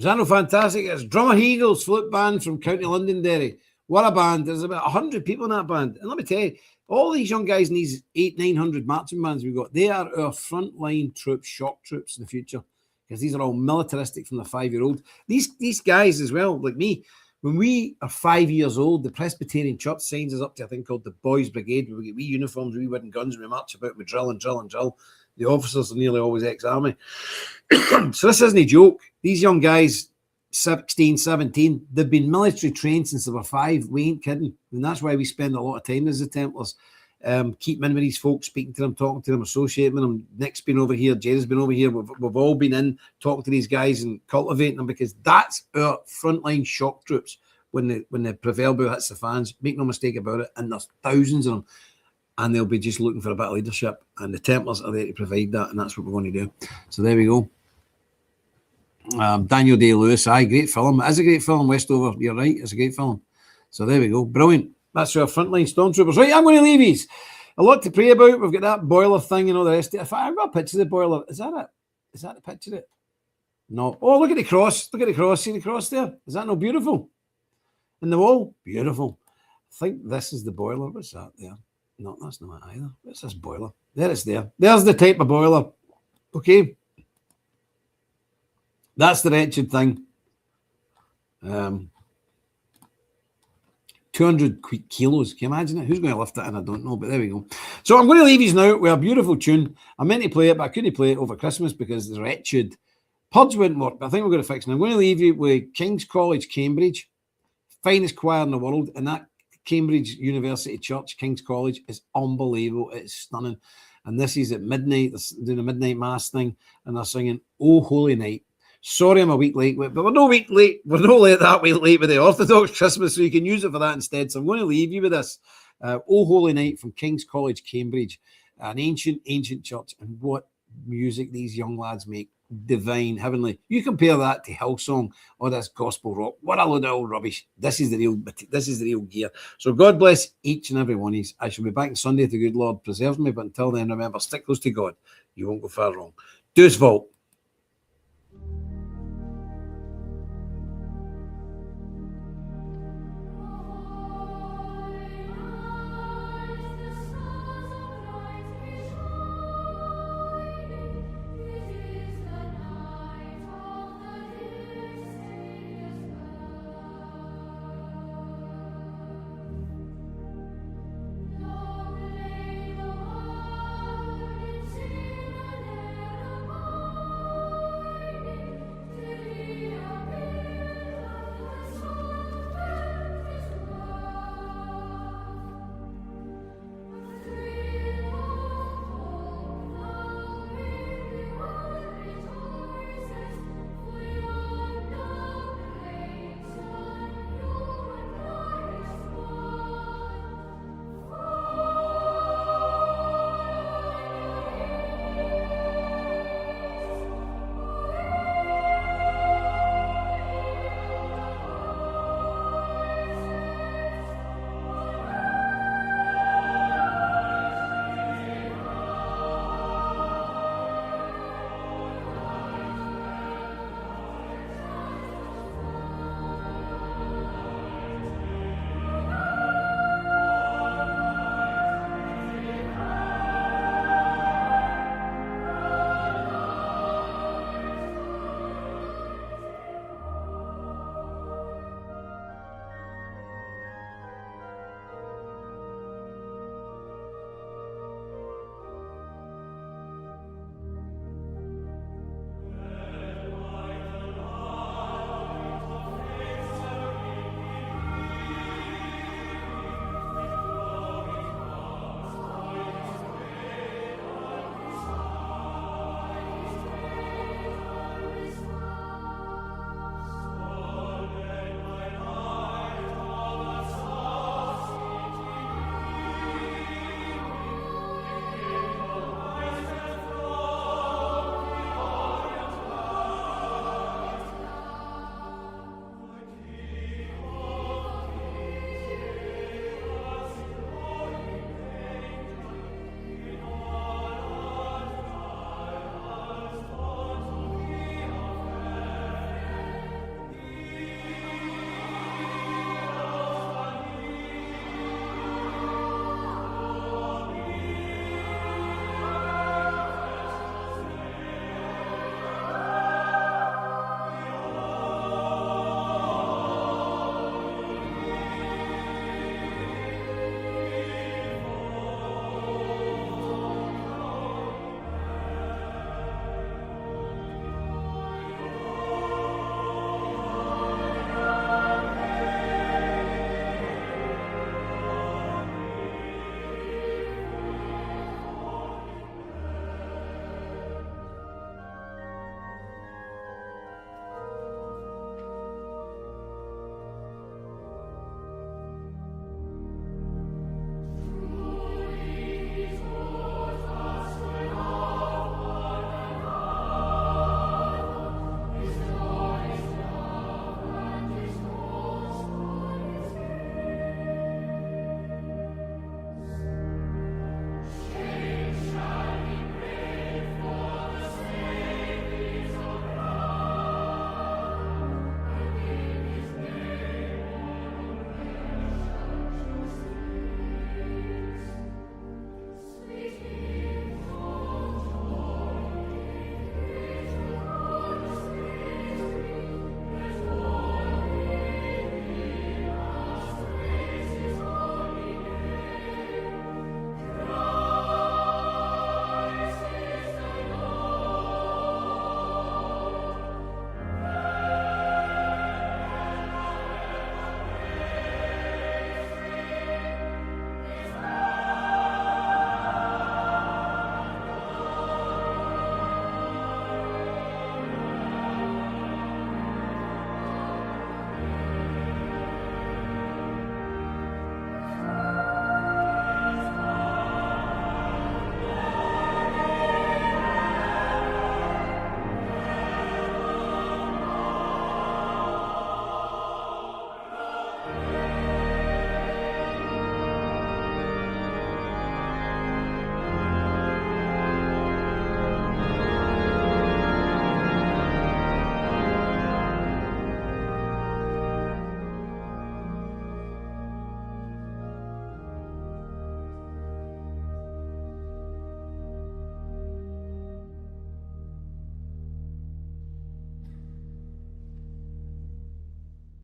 Was that no fantastic? It's Drummer Eagles flute band from County Londonderry. What a band. There's about 100 people in that band. And let me tell you, all these young guys in these 900 marching bands we've got, they are our frontline troops, shock troops in the future. Because these are all militaristic from the 5-year-old. These guys as well, like me, when we are 5 years old, the Presbyterian Church signs us up to a thing called the Boys Brigade, where we get wee uniforms, wee wooden guns, and we march about with drill and drill and drill. The officers are nearly always ex-army. So this isn't a joke. These young guys, 16, 17, they've been military trained since they were 5. We ain't kidding. And that's why we spend a lot of time as the Templars. Keep in with these folks, speaking to them, talking to them, associating with them. Nick's been over here, Jerry's been over here. We've all been in talking to these guys and cultivating them, because that's our frontline shock troops when the proverbial hits the fans. Make no mistake about it. And there's thousands of them, and they'll be just looking for a bit of leadership. And the Templars are there to provide that, and that's what we're going to do. So there we go. Daniel Day-Lewis, great film. It is a great film, Westover. You're right, it's a great film. So there we go. Brilliant. That's our frontline stormtroopers. Right, I'm going to leave these. A lot to pray about. We've got that boiler thing and all the rest of it. I've got a picture of the boiler. Is that it? Is that the picture of it? No. Oh, look at the cross. Look at the cross. See the cross there? Is that no beautiful? In the wall? Beautiful. I think this is the boiler. What's that there? No, that's not it either. What's this boiler? There it's there. There's the type of boiler. Okay. That's the wretched thing. 200 kilos. Can you imagine it? Who's going to lift that in? I don't know, but there we go. So I'm going to leave you now with a beautiful tune. I meant to play it, but I couldn't play it over Christmas because the wretched pods wouldn't work. But I think we're going to fix it. I'm going to leave you with King's College, Cambridge, finest choir in the world, and that Cambridge University Church, King's College, is unbelievable. It's stunning. And this is at midnight. They're doing a midnight mass thing, and they're singing "Oh Holy Night." Sorry, I'm a week late, but we're no week late. We're no late that week late with the Orthodox Christmas, so you can use it for that instead. So I'm going to leave you with this. "Oh Holy Night" from King's College, Cambridge, an ancient church. And what music these young lads make. Divine, heavenly. You compare that to Hillsong or this gospel rock. What a load of old rubbish. This is the real gear. So God bless each and every one of you. I shall be back on Sunday if the good Lord preserves me. But until then, remember, stick close to God. You won't go far wrong. Deus Volt.